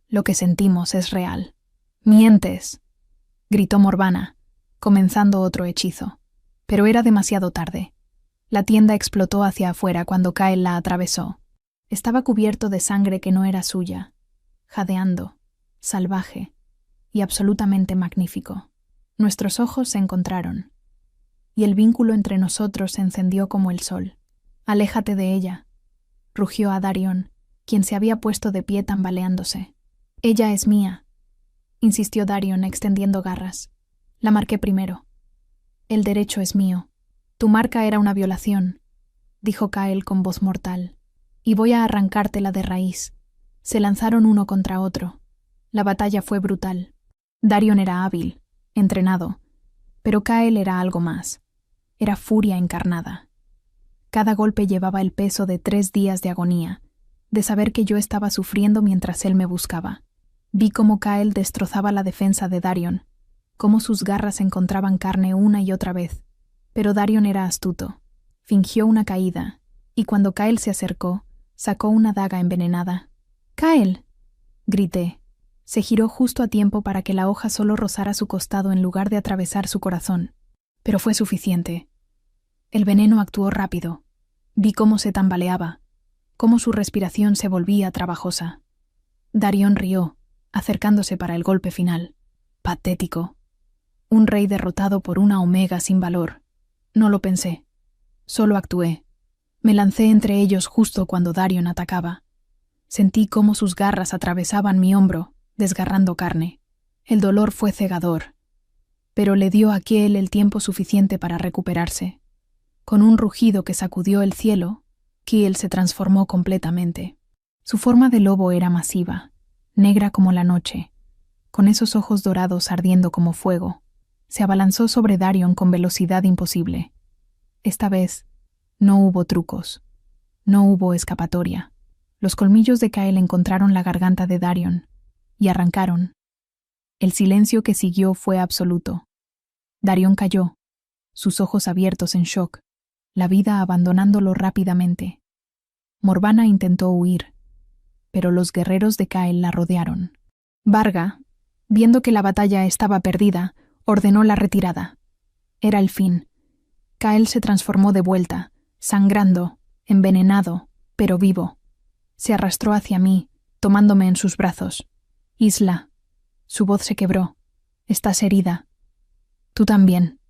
Lo que sentimos es real. ¡Mientes!, gritó Morvana, comenzando otro hechizo. Pero era demasiado tarde. La tienda explotó hacia afuera cuando Kael la atravesó. Estaba cubierto de sangre que no era suya, jadeando, salvaje y absolutamente magnífico. Nuestros ojos se encontraron, y el vínculo entre nosotros se encendió como el sol. «Aléjate de ella», rugió a Darion, quien se había puesto de pie tambaleándose. «Ella es mía», insistió Darion extendiendo garras. «La marqué primero. El derecho es mío. Tu marca era una violación», dijo Kael con voz mortal. «Y voy a arrancártela de raíz». Se lanzaron uno contra otro. La batalla fue brutal. Darion era hábil, entrenado, pero Kael era algo más. Era furia encarnada. Cada golpe llevaba el peso de 3 días de agonía, de saber que yo estaba sufriendo mientras él me buscaba. Vi cómo Kael destrozaba la defensa de Darion, cómo sus garras encontraban carne una y otra vez. Pero Darion era astuto. Fingió una caída, y cuando Kael se acercó, sacó una daga envenenada. «¡Kael!», grité. Se giró justo a tiempo para que la hoja solo rozara su costado en lugar de atravesar su corazón. Pero fue suficiente. El veneno actuó rápido. Vi cómo se tambaleaba, cómo su respiración se volvía trabajosa. Darion rió, acercándose para el golpe final. Patético. Un rey derrotado por una omega sin valor. No lo pensé. Solo actué. Me lancé entre ellos justo cuando Darion atacaba. Sentí cómo sus garras atravesaban mi hombro, desgarrando carne. El dolor fue cegador, pero le dio a Kiel el tiempo suficiente para recuperarse. Con un rugido que sacudió el cielo, Kiel se transformó completamente. Su forma de lobo era masiva, negra como la noche, con esos ojos dorados ardiendo como fuego. Se abalanzó sobre Darion con velocidad imposible. Esta vez, no hubo trucos. No hubo escapatoria. Los colmillos de Kael encontraron la garganta de Darion y arrancaron. El silencio que siguió fue absoluto. Darion cayó, sus ojos abiertos en shock, la vida abandonándolo rápidamente. Morvana intentó huir, pero los guerreros de Kael la rodearon. Varga, viendo que la batalla estaba perdida, ordenó la retirada. Era el fin. Kael se transformó de vuelta, sangrando, envenenado, pero vivo. Se arrastró hacia mí, tomándome en sus brazos. «Isla». Su voz se quebró. «Estás herida». «Tú también».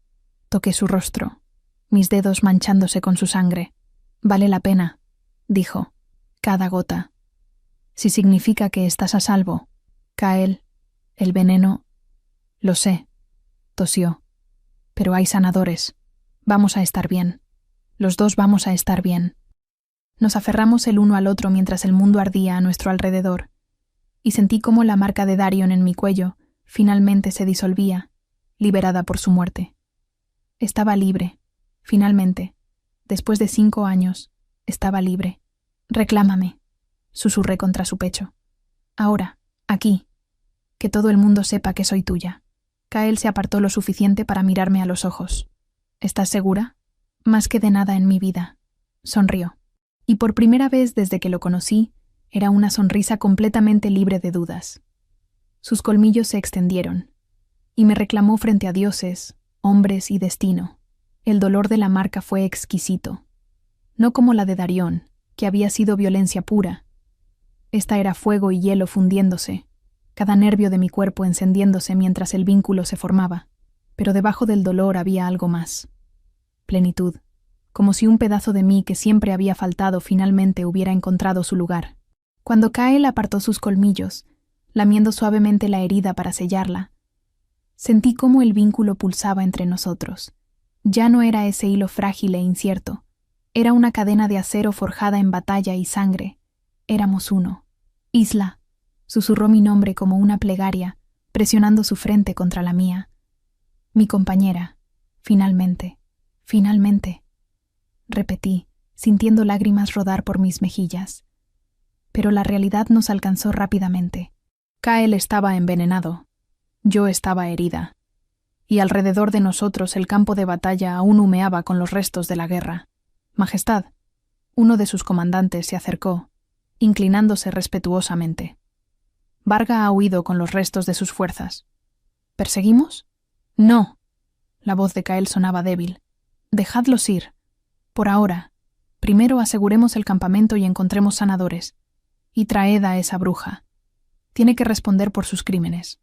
Toqué su rostro, mis dedos manchándose con su sangre. «Vale la pena», dijo. «Cada gota. Si significa que estás a salvo». «Kael, el veneno...». «Lo sé», tosió. «Pero hay sanadores. Vamos a estar bien. Los dos vamos a estar bien». Nos aferramos el uno al otro mientras el mundo ardía a nuestro alrededor, y sentí cómo la marca de Darion en mi cuello finalmente se disolvía, liberada por su muerte. Estaba libre, finalmente. Después de 5 años, estaba libre. «Reclámame», susurré contra su pecho. «Ahora, aquí. Que todo el mundo sepa que soy tuya». Kael se apartó lo suficiente para mirarme a los ojos. «¿Estás segura?» «Más que de nada en mi vida», sonrió. Y por primera vez desde que lo conocí, era una sonrisa completamente libre de dudas. Sus colmillos se extendieron, y me reclamó frente a dioses, hombres y destino. El dolor de la marca fue exquisito. no como la de Darión, que había sido violencia pura. Esta era fuego y hielo fundiéndose, cada nervio de mi cuerpo encendiéndose mientras el vínculo se formaba, pero debajo del dolor había algo más. Plenitud, como si un pedazo de mí que siempre había faltado finalmente hubiera encontrado su lugar. Cuando Kael apartó sus colmillos, lamiendo suavemente la herida para sellarla, sentí cómo el vínculo pulsaba entre nosotros. Ya no era ese hilo frágil e incierto, era una cadena de acero forjada en batalla y sangre. Éramos uno. Isla, susurró mi nombre como una plegaria, presionando su frente contra la mía. Mi compañera, finalmente, finalmente, repetí, sintiendo lágrimas rodar por mis mejillas. Pero la realidad nos alcanzó rápidamente. Kael estaba envenenado. Yo estaba herida. Y alrededor de nosotros el campo de batalla aún humeaba con los restos de la guerra. Majestad, uno de sus comandantes se acercó, inclinándose respetuosamente. Varga ha huido con los restos de sus fuerzas. ¿Perseguimos? No. La voz de Kael sonaba débil. Dejadlos ir. Por ahora. Primero aseguremos el campamento y encontremos sanadores. Y traed a esa bruja. Tiene que responder por sus crímenes.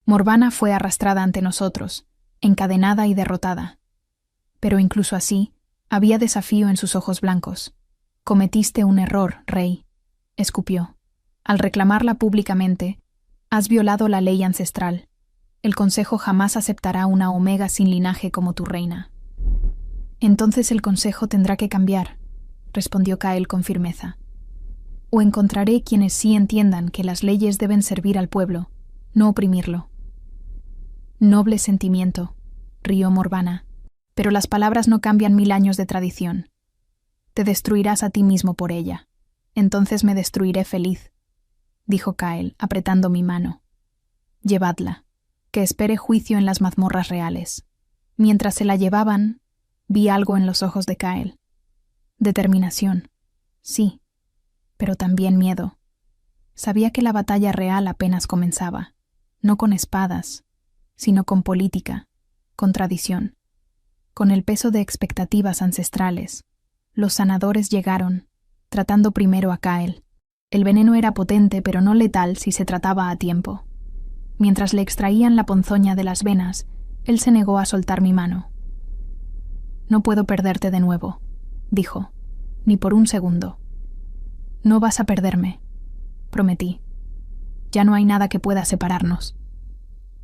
Morvana fue arrastrada ante nosotros, encadenada y derrotada. Pero incluso así, había desafío en sus ojos blancos. Cometiste un error, rey, escupió. Al reclamarla públicamente, has violado la ley ancestral. El Consejo jamás aceptará una Omega sin linaje como tu reina. Entonces el Consejo tendrá que cambiar, respondió Kael con firmeza. O encontraré quienes sí entiendan que las leyes deben servir al pueblo, no oprimirlo. Noble sentimiento, rió Morvana, pero las palabras no cambian 1000 años de tradición. Te destruirás a ti mismo por ella. Entonces me destruiré feliz, dijo Kael, apretando mi mano. Llevadla, que espere juicio en las mazmorras reales. Mientras se la llevaban, vi algo en los ojos de Kael. Determinación, sí, pero también miedo. Sabía que la batalla real apenas comenzaba, no con espadas, sino con política, con tradición, con el peso de expectativas ancestrales. Los sanadores llegaron, tratando primero a Kael. El veneno era potente, pero no letal si se trataba a tiempo. Mientras le extraían la ponzoña de las venas, él se negó a soltar mi mano. No puedo perderte de nuevo, dijo, ni por un segundo. No vas a perderme, prometí. Ya no hay nada que pueda separarnos.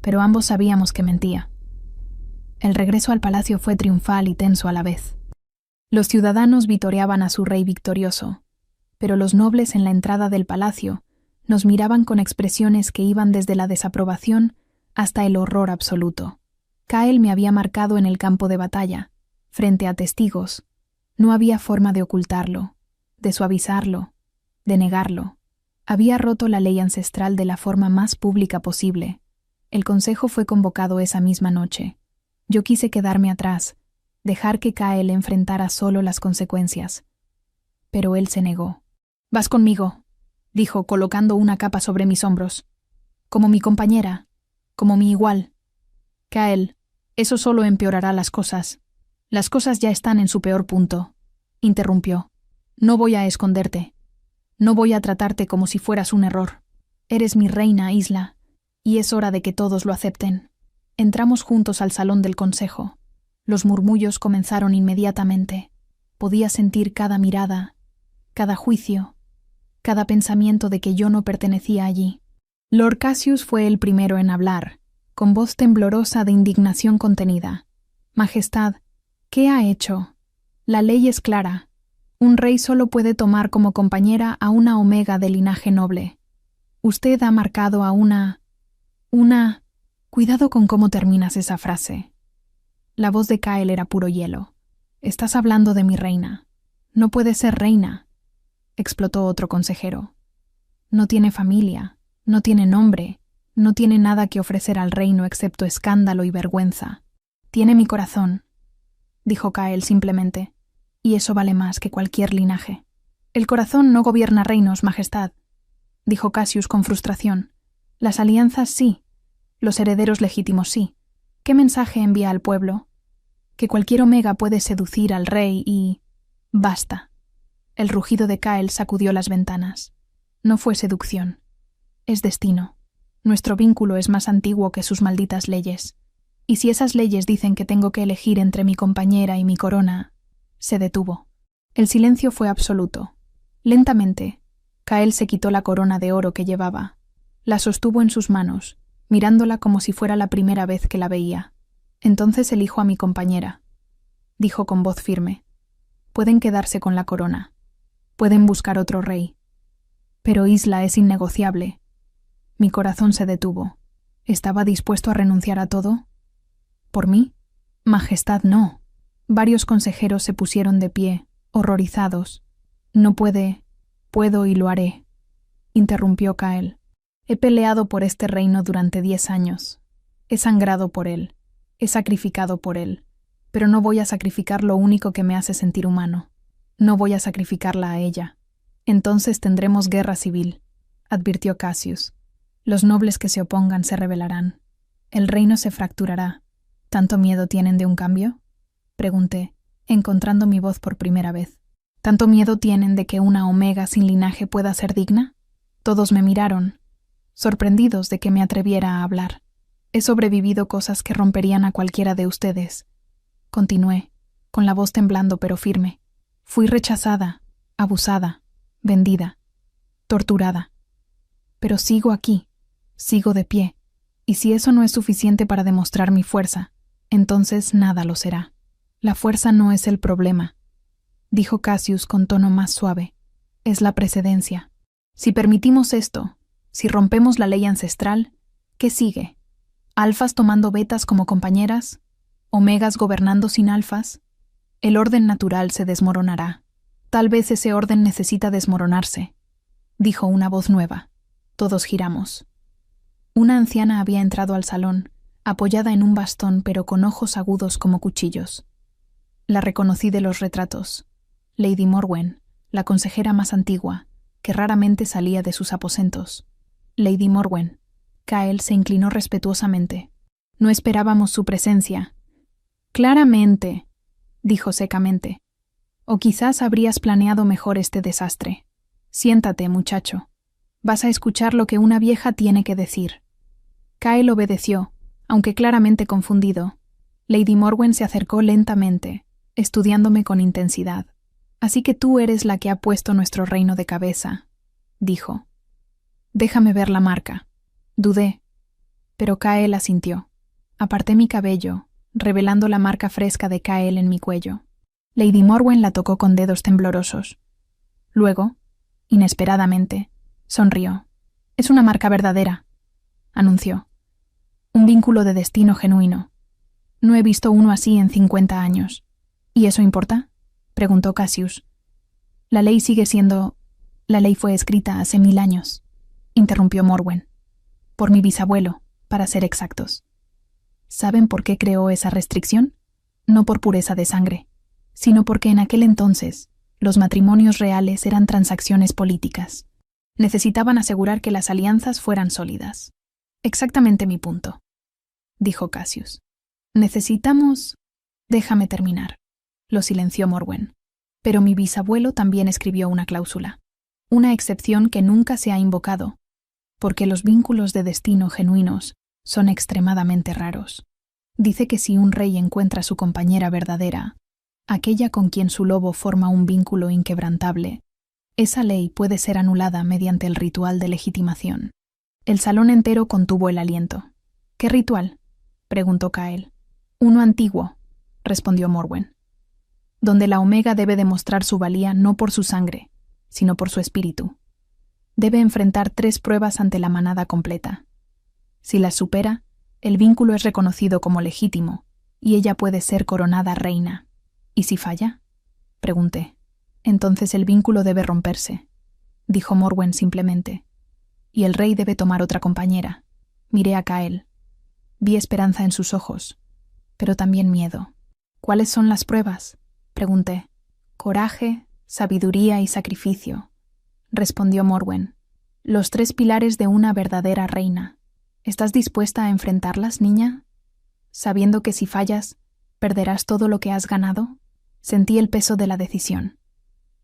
Pero ambos sabíamos que mentía. El regreso al palacio fue triunfal y tenso a la vez. Los ciudadanos vitoreaban a su rey victorioso, pero los nobles en la entrada del palacio nos miraban con expresiones que iban desde la desaprobación hasta el horror absoluto. Kael me había marcado en el campo de batalla, frente a testigos. No había forma de ocultarlo, de suavizarlo, de negarlo. Había roto la ley ancestral de la forma más pública posible. El consejo fue convocado esa misma noche. Yo quise quedarme atrás, dejar que Kael enfrentara solo las consecuencias. Pero él se negó. «Vas conmigo», dijo, colocando una capa sobre mis hombros. «Como mi compañera, como mi igual». «Kael, eso solo empeorará las cosas. Las cosas ya están en su peor punto», interrumpió. «No voy a esconderte. No voy a tratarte como si fueras un error. Eres mi reina, Isla, y es hora de que todos lo acepten». Entramos juntos al salón del consejo. Los murmullos comenzaron inmediatamente. Podía sentir cada mirada, cada juicio, cada pensamiento de que yo no pertenecía allí. Lord Cassius fue el primero en hablar, con voz temblorosa de indignación contenida. «Majestad, ¿qué ha hecho? La ley es clara. Un rey solo puede tomar como compañera a una Omega de linaje noble. Usted ha marcado a una... Cuidado con cómo terminas esa frase». La voz de Kael era puro hielo. «Estás hablando de mi reina. No puede ser reina», explotó otro consejero. «No tiene familia, no tiene nombre, no tiene nada que ofrecer al reino excepto escándalo y vergüenza. Tiene mi corazón», dijo Kael simplemente, «y eso vale más que cualquier linaje». «El corazón no gobierna reinos, Majestad», dijo Cassius con frustración. «Las alianzas sí. Los herederos legítimos sí. ¿Qué mensaje envía al pueblo? Que cualquier Omega puede seducir al rey y... Basta. El rugido de Kael sacudió las ventanas. No fue seducción. Es destino. Nuestro vínculo es más antiguo que sus malditas leyes. Y si esas leyes dicen que tengo que elegir entre mi compañera y mi corona... Se detuvo. El silencio fue absoluto. Lentamente, Kael se quitó la corona de oro que llevaba. La sostuvo en sus manos, mirándola como si fuera la primera vez que la veía. Entonces elijo a mi compañera, dijo con voz firme. Pueden quedarse con la corona. Pueden buscar otro rey. Pero Isla es innegociable. Mi corazón se detuvo. ¿Estaba dispuesto a renunciar a todo? ¿Por mí? Majestad, no. Varios consejeros se pusieron de pie, horrorizados. No puede... Puedo y lo haré, interrumpió Kael. He peleado por este reino durante 10 años. He sangrado por él. He sacrificado por él. Pero no voy a sacrificar lo único que me hace sentir humano. No voy a sacrificarla a ella. Entonces tendremos guerra civil, advirtió Cassius. Los nobles que se opongan se rebelarán. El reino se fracturará. ¿Tanto miedo tienen de un cambio? Pregunté, encontrando mi voz por primera vez. ¿Tanto miedo tienen de que una Omega sin linaje pueda ser digna? Todos me miraron, sorprendidos de que me atreviera a hablar. He sobrevivido cosas que romperían a cualquiera de ustedes. Continué, con la voz temblando pero firme. Fui rechazada, abusada, vendida, torturada. Pero sigo aquí, sigo de pie, y si eso no es suficiente para demostrar mi fuerza, entonces nada lo será. La fuerza no es el problema, dijo Cassius con tono más suave. Es la precedencia. Si permitimos esto, si rompemos la ley ancestral, ¿qué sigue? ¿Alfas tomando betas como compañeras? ¿Omegas gobernando sin alfas? El orden natural se desmoronará. Tal vez ese orden necesita desmoronarse, dijo una voz nueva. Todos giramos. Una anciana había entrado al salón, apoyada en un bastón pero con ojos agudos como cuchillos. La reconocí de los retratos. Lady Morwen, la consejera más antigua, que raramente salía de sus aposentos. Lady Morwen. Kael se inclinó respetuosamente. No esperábamos su presencia. Claramente, dijo secamente. O quizás habrías planeado mejor este desastre. Siéntate, muchacho. Vas a escuchar lo que una vieja tiene que decir. Kael obedeció, aunque claramente confundido. Lady Morwen se acercó lentamente, estudiándome con intensidad. Así que tú eres la que ha puesto nuestro reino de cabeza, dijo. Déjame ver la marca. Dudé, pero Kael asintió. Aparté mi cabello, revelando la marca fresca de Kael en mi cuello. Lady Morwen la tocó con dedos temblorosos. Luego, inesperadamente, sonrió. Es una marca verdadera, anunció. Un vínculo de destino genuino. No he visto uno así en 50 años. ¿Y eso importa?, preguntó Cassius. La ley sigue siendo... La ley fue escrita hace 1000 años, interrumpió Morwen. Por mi bisabuelo, para ser exactos. ¿Saben por qué creó esa restricción? No por pureza de sangre, sino porque en aquel entonces los matrimonios reales eran transacciones políticas. Necesitaban asegurar que las alianzas fueran sólidas. Exactamente mi punto, dijo Cassius. Necesitamos... Déjame terminar. Lo silenció Morwen. Pero mi bisabuelo también escribió una cláusula. Una excepción que nunca se ha invocado, porque los vínculos de destino genuinos son extremadamente raros. Dice que si un rey encuentra a su compañera verdadera, aquella con quien su lobo forma un vínculo inquebrantable, esa ley puede ser anulada mediante el ritual de legitimación. El salón entero contuvo el aliento. ¿Qué ritual?, preguntó Kael. Uno antiguo, respondió Morwen, donde la Omega debe demostrar su valía no por su sangre, sino por su espíritu. Debe enfrentar 3 pruebas ante la manada completa. Si las supera, el vínculo es reconocido como legítimo, y ella puede ser coronada reina. ¿Y si falla?, pregunté. Entonces el vínculo debe romperse, dijo Morwen simplemente. Y el rey debe tomar otra compañera. Miré a Kael. Vi esperanza en sus ojos, pero también miedo. ¿Cuáles son las pruebas?, pregunté. Coraje, sabiduría y sacrificio, respondió Morwen. Los 3 pilares de una verdadera reina. ¿Estás dispuesta a enfrentarlas, niña? Sabiendo que si fallas, perderás todo lo que has ganado. Sentí el peso de la decisión.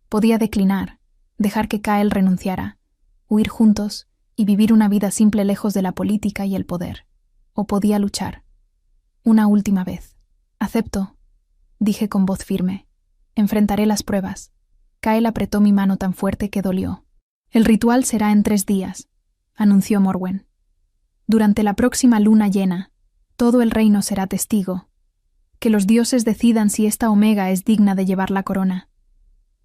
Podía declinar, dejar que Kael renunciara, huir juntos y vivir una vida simple lejos de la política y el poder. O podía luchar. Una última vez. Acepto, dije con voz firme. Enfrentaré las pruebas. Kael apretó mi mano tan fuerte que dolió. El ritual será en 3 días, anunció Morwen. Durante la próxima luna llena, todo el reino será testigo. Que los dioses decidan si esta Omega es digna de llevar la corona.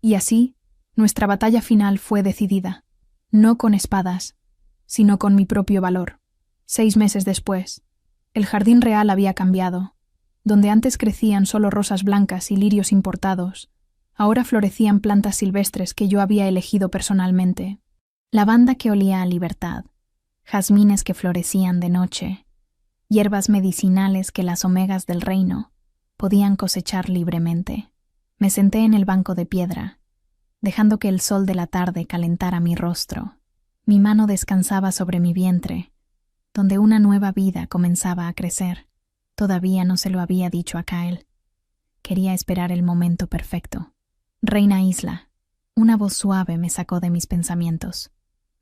Y así, nuestra batalla final fue decidida. No con espadas, sino con mi propio valor. 6 meses después, el jardín real había cambiado. Donde antes crecían solo rosas blancas y lirios importados, ahora florecían plantas silvestres que yo había elegido personalmente. Lavanda que olía a libertad, jazmines que florecían de noche, hierbas medicinales que las omegas del reino podían cosechar libremente. Me senté en el banco de piedra, dejando que el sol de la tarde calentara mi rostro. Mi mano descansaba sobre mi vientre, donde una nueva vida comenzaba a crecer. Todavía no se lo había dicho a Kael. Quería esperar el momento perfecto. Reina Isla. Una voz suave me sacó de mis pensamientos.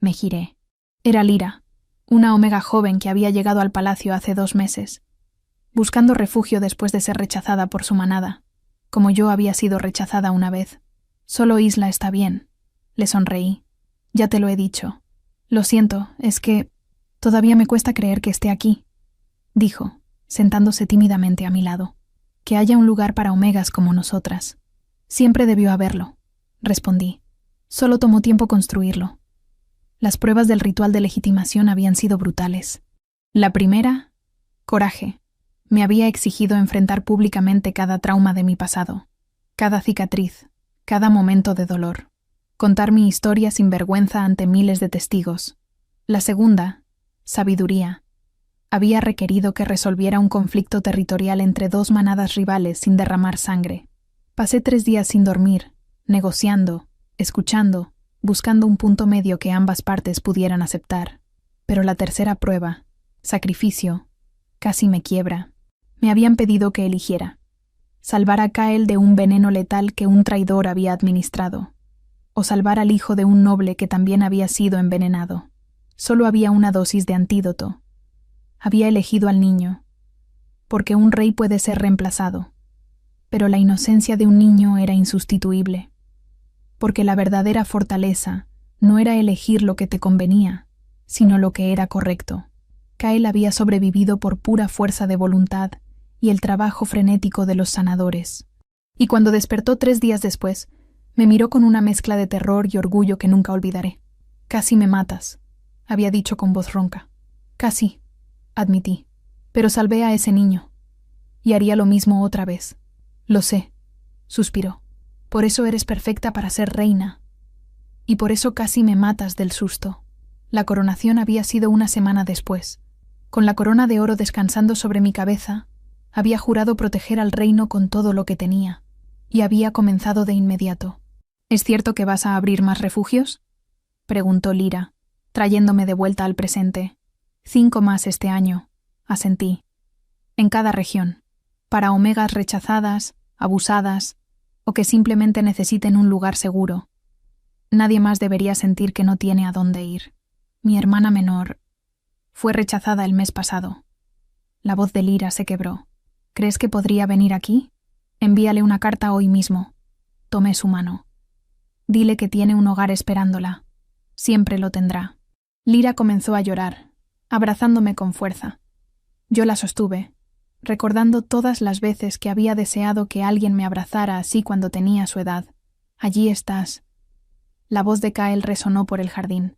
Me giré. Era Lyra, una omega joven que había llegado al palacio hace 2 meses, buscando refugio después de ser rechazada por su manada, como yo había sido rechazada una vez. Solo Isla está bien. Le sonreí. Ya te lo he dicho. Lo siento, es que todavía me cuesta creer que esté aquí, dijo, sentándose tímidamente a mi lado. Que haya un lugar para omegas como nosotras. Siempre debió haberlo, respondí. Solo tomó tiempo construirlo. Las pruebas del ritual de legitimación habían sido brutales. La primera, coraje. Me había exigido enfrentar públicamente cada trauma de mi pasado, cada cicatriz, cada momento de dolor. Contar mi historia sin vergüenza ante miles de testigos. La segunda, sabiduría. Había requerido que resolviera un conflicto territorial entre 2 manadas rivales sin derramar sangre. Pasé 3 días sin dormir, negociando, escuchando, buscando un punto medio que ambas partes pudieran aceptar. Pero la tercera prueba, sacrificio, casi me quiebra. Me habían pedido que eligiera. Salvar a Kael de un veneno letal que un traidor había administrado. O salvar al hijo de un noble que también había sido envenenado. Solo había una dosis de antídoto. Había elegido al niño. Porque un rey puede ser reemplazado. Pero la inocencia de un niño era insustituible. Porque la verdadera fortaleza no era elegir lo que te convenía, sino lo que era correcto. Kael había sobrevivido por pura fuerza de voluntad y el trabajo frenético de los sanadores. Y cuando despertó 3 días después, me miró con una mezcla de terror y orgullo que nunca olvidaré. Casi me matas, había dicho con voz ronca. Casi, admití, pero salvé a ese niño. Y haría lo mismo otra vez. Lo sé, suspiró. Por eso eres perfecta para ser reina. Y por eso casi me matas del susto. La coronación había sido una semana después. Con la corona de oro descansando sobre mi cabeza, había jurado proteger al reino con todo lo que tenía. Y había comenzado de inmediato. ¿Es cierto que vas a abrir más refugios?, preguntó Lyra, trayéndome de vuelta al presente. 5 más este año, asentí. En cada región. Para omegas rechazadas, abusadas, o que simplemente necesiten un lugar seguro. Nadie más debería sentir que no tiene a dónde ir. Mi hermana menor fue rechazada el mes pasado. La voz de Lyra se quebró. ¿Crees que podría venir aquí? Envíale una carta hoy mismo. Tomé su mano. Dile que tiene un hogar esperándola. Siempre lo tendrá. Lyra comenzó a llorar, abrazándome con fuerza. Yo la sostuve, recordando todas las veces que había deseado que alguien me abrazara así cuando tenía su edad. Allí estás. La voz de Kael resonó por el jardín.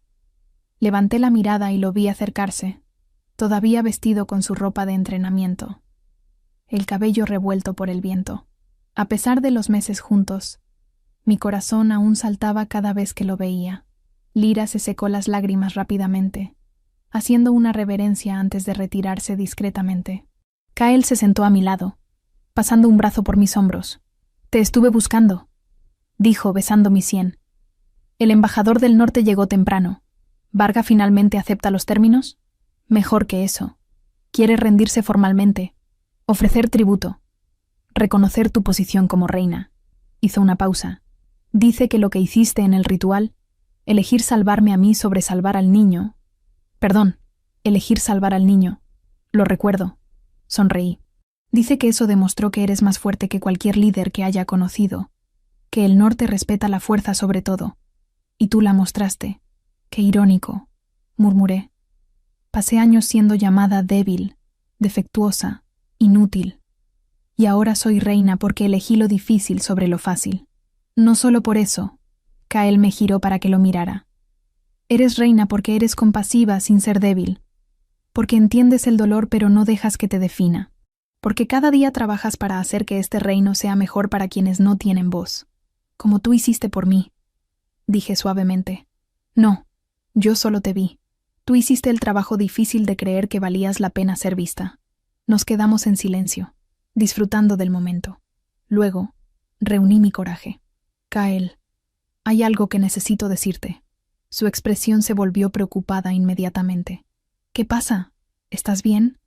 Levanté la mirada y lo vi acercarse, todavía vestido con su ropa de entrenamiento. El cabello revuelto por el viento. A pesar de los meses juntos, mi corazón aún saltaba cada vez que lo veía. Lyra se secó las lágrimas rápidamente, haciendo una reverencia antes de retirarse discretamente. Kael se sentó a mi lado, pasando un brazo por mis hombros. «Te estuve buscando», dijo besando mi sien. «El embajador del norte llegó temprano. ¿Varga finalmente acepta los términos? Mejor que eso. Quiere rendirse formalmente, ofrecer tributo, reconocer tu posición como reina». Hizo una pausa. Dice que lo que hiciste en el ritual, elegir salvarme a mí sobre salvar al niño. Perdón, elegir salvar al niño. Lo recuerdo. Sonreí. Dice que eso demostró que eres más fuerte que cualquier líder que haya conocido, que el norte respeta la fuerza sobre todo. Y tú la mostraste. Qué irónico, murmuré. Pasé años siendo llamada débil, defectuosa, inútil. Y ahora soy reina porque elegí lo difícil sobre lo fácil. No solo por eso. Kael me giró para que lo mirara. Eres reina porque eres compasiva sin ser débil. Porque entiendes el dolor pero no dejas que te defina. Porque cada día trabajas para hacer que este reino sea mejor para quienes no tienen voz. Como tú hiciste por mí. Dije suavemente. No, yo solo te vi. Tú hiciste el trabajo difícil de creer que valías la pena ser vista. Nos quedamos en silencio, disfrutando del momento. Luego, reuní mi coraje. Kael, hay algo que necesito decirte. Su expresión se volvió preocupada inmediatamente. ¿Qué pasa? ¿Estás bien?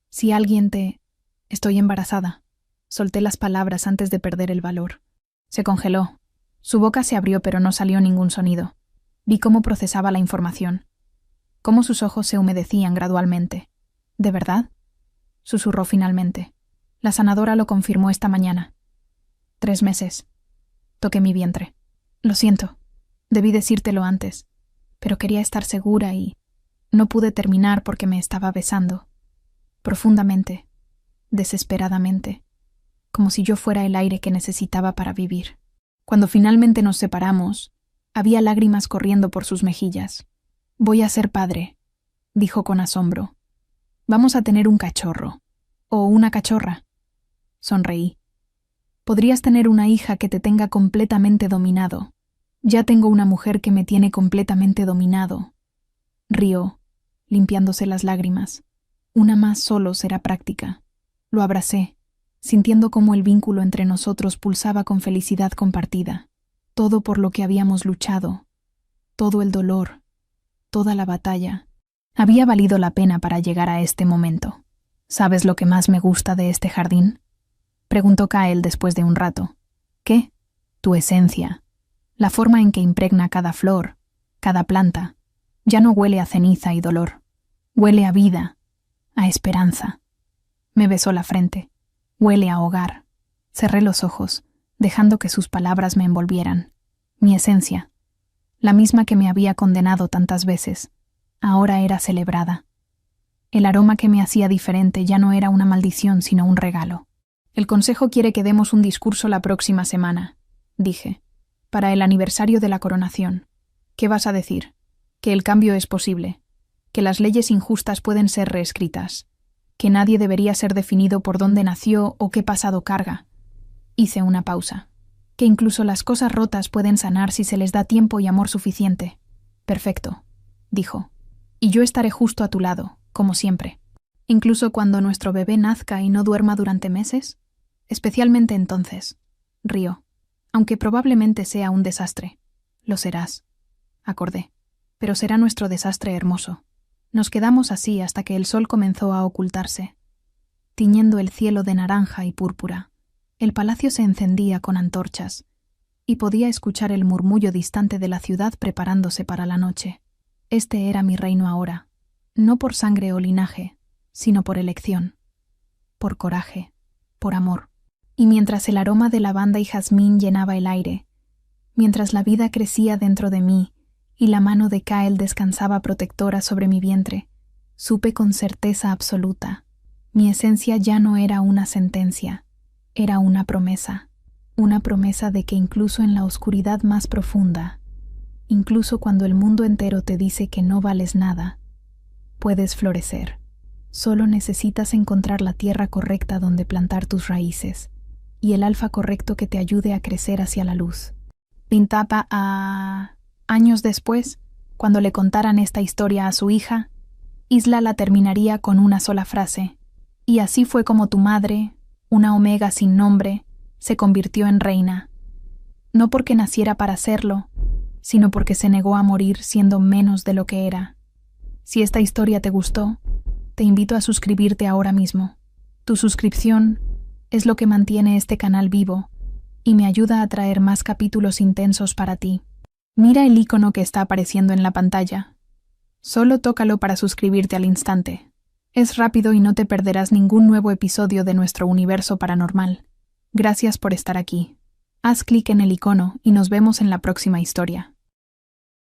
Si alguien te... Estoy embarazada. Solté las palabras antes de perder el valor. Se congeló. Su boca se abrió pero no salió ningún sonido. Vi cómo procesaba la información. Cómo sus ojos se humedecían gradualmente. ¿De verdad? Susurró finalmente. La sanadora lo confirmó esta mañana. 3 meses. Toqué mi vientre. Lo siento. Debí decírtelo antes. Pero quería estar segura y... No pude terminar porque me estaba besando. Profundamente. Desesperadamente. Como si yo fuera el aire que necesitaba para vivir. Cuando finalmente nos separamos, había lágrimas corriendo por sus mejillas. Voy a ser padre, dijo con asombro. Vamos a tener un cachorro. O una cachorra. Sonreí. Podrías tener una hija que te tenga completamente dominado. Ya tengo una mujer que me tiene completamente dominado. Rió, limpiándose las lágrimas. Una más solo será práctica. Lo abracé, sintiendo cómo el vínculo entre nosotros pulsaba con felicidad compartida. Todo por lo que habíamos luchado. Todo el dolor. Toda la batalla. Había valido la pena para llegar a este momento. ¿Sabes lo que más me gusta de este jardín? Preguntó Kael después de un rato. ¿Qué? Tu esencia. La forma en que impregna cada flor, cada planta. Ya no huele a ceniza y dolor. Huele a vida, a esperanza. Me besó la frente. Huele a hogar. Cerré los ojos, dejando que sus palabras me envolvieran. Mi esencia, la misma que me había condenado tantas veces, ahora era celebrada. El aroma que me hacía diferente ya no era una maldición, sino un regalo. El consejo quiere que demos un discurso la próxima semana, dije, para el aniversario de la coronación. ¿Qué vas a decir? Que el cambio es posible, que las leyes injustas pueden ser reescritas, que nadie debería ser definido por dónde nació o qué pasado carga. Hice una pausa. Que incluso las cosas rotas pueden sanar si se les da tiempo y amor suficiente. Perfecto, dijo. Y yo estaré justo a tu lado, como siempre. Incluso cuando nuestro bebé nazca y no duerma durante meses. Especialmente entonces. Rió. Aunque probablemente sea un desastre. Lo serás. Acordé. Pero será nuestro desastre hermoso. Nos quedamos así hasta que el sol comenzó a ocultarse, tiñendo el cielo de naranja y púrpura. El palacio se encendía con antorchas, y podía escuchar el murmullo distante de la ciudad preparándose para la noche. Este era mi reino ahora, no por sangre o linaje, sino por elección, por coraje, por amor. Y mientras el aroma de lavanda y jazmín llenaba el aire, mientras la vida crecía dentro de mí y la mano de Kael descansaba protectora sobre mi vientre, supe con certeza absoluta, mi esencia ya no era una sentencia. Era una promesa de que incluso en la oscuridad más profunda, incluso cuando el mundo entero te dice que no vales nada, puedes florecer. Solo necesitas encontrar la tierra correcta donde plantar tus raíces y el alfa correcto que te ayude a crecer hacia la luz. Pintaba años después, cuando le contaran esta historia a su hija, Isla la terminaría con una sola frase: y así fue como tu madre, una omega sin nombre, se convirtió en reina, no porque naciera para serlo, sino porque se negó a morir siendo menos de lo que era. Si esta historia te gustó, te invito a suscribirte ahora mismo. Tu suscripción es lo que mantiene este canal vivo y me ayuda a traer más capítulos intensos para ti. Mira el icono que está apareciendo en la pantalla. Solo tócalo para suscribirte al instante. Es rápido y no te perderás ningún nuevo episodio de nuestro universo paranormal. Gracias por estar aquí. Haz clic en el icono y nos vemos en la próxima historia.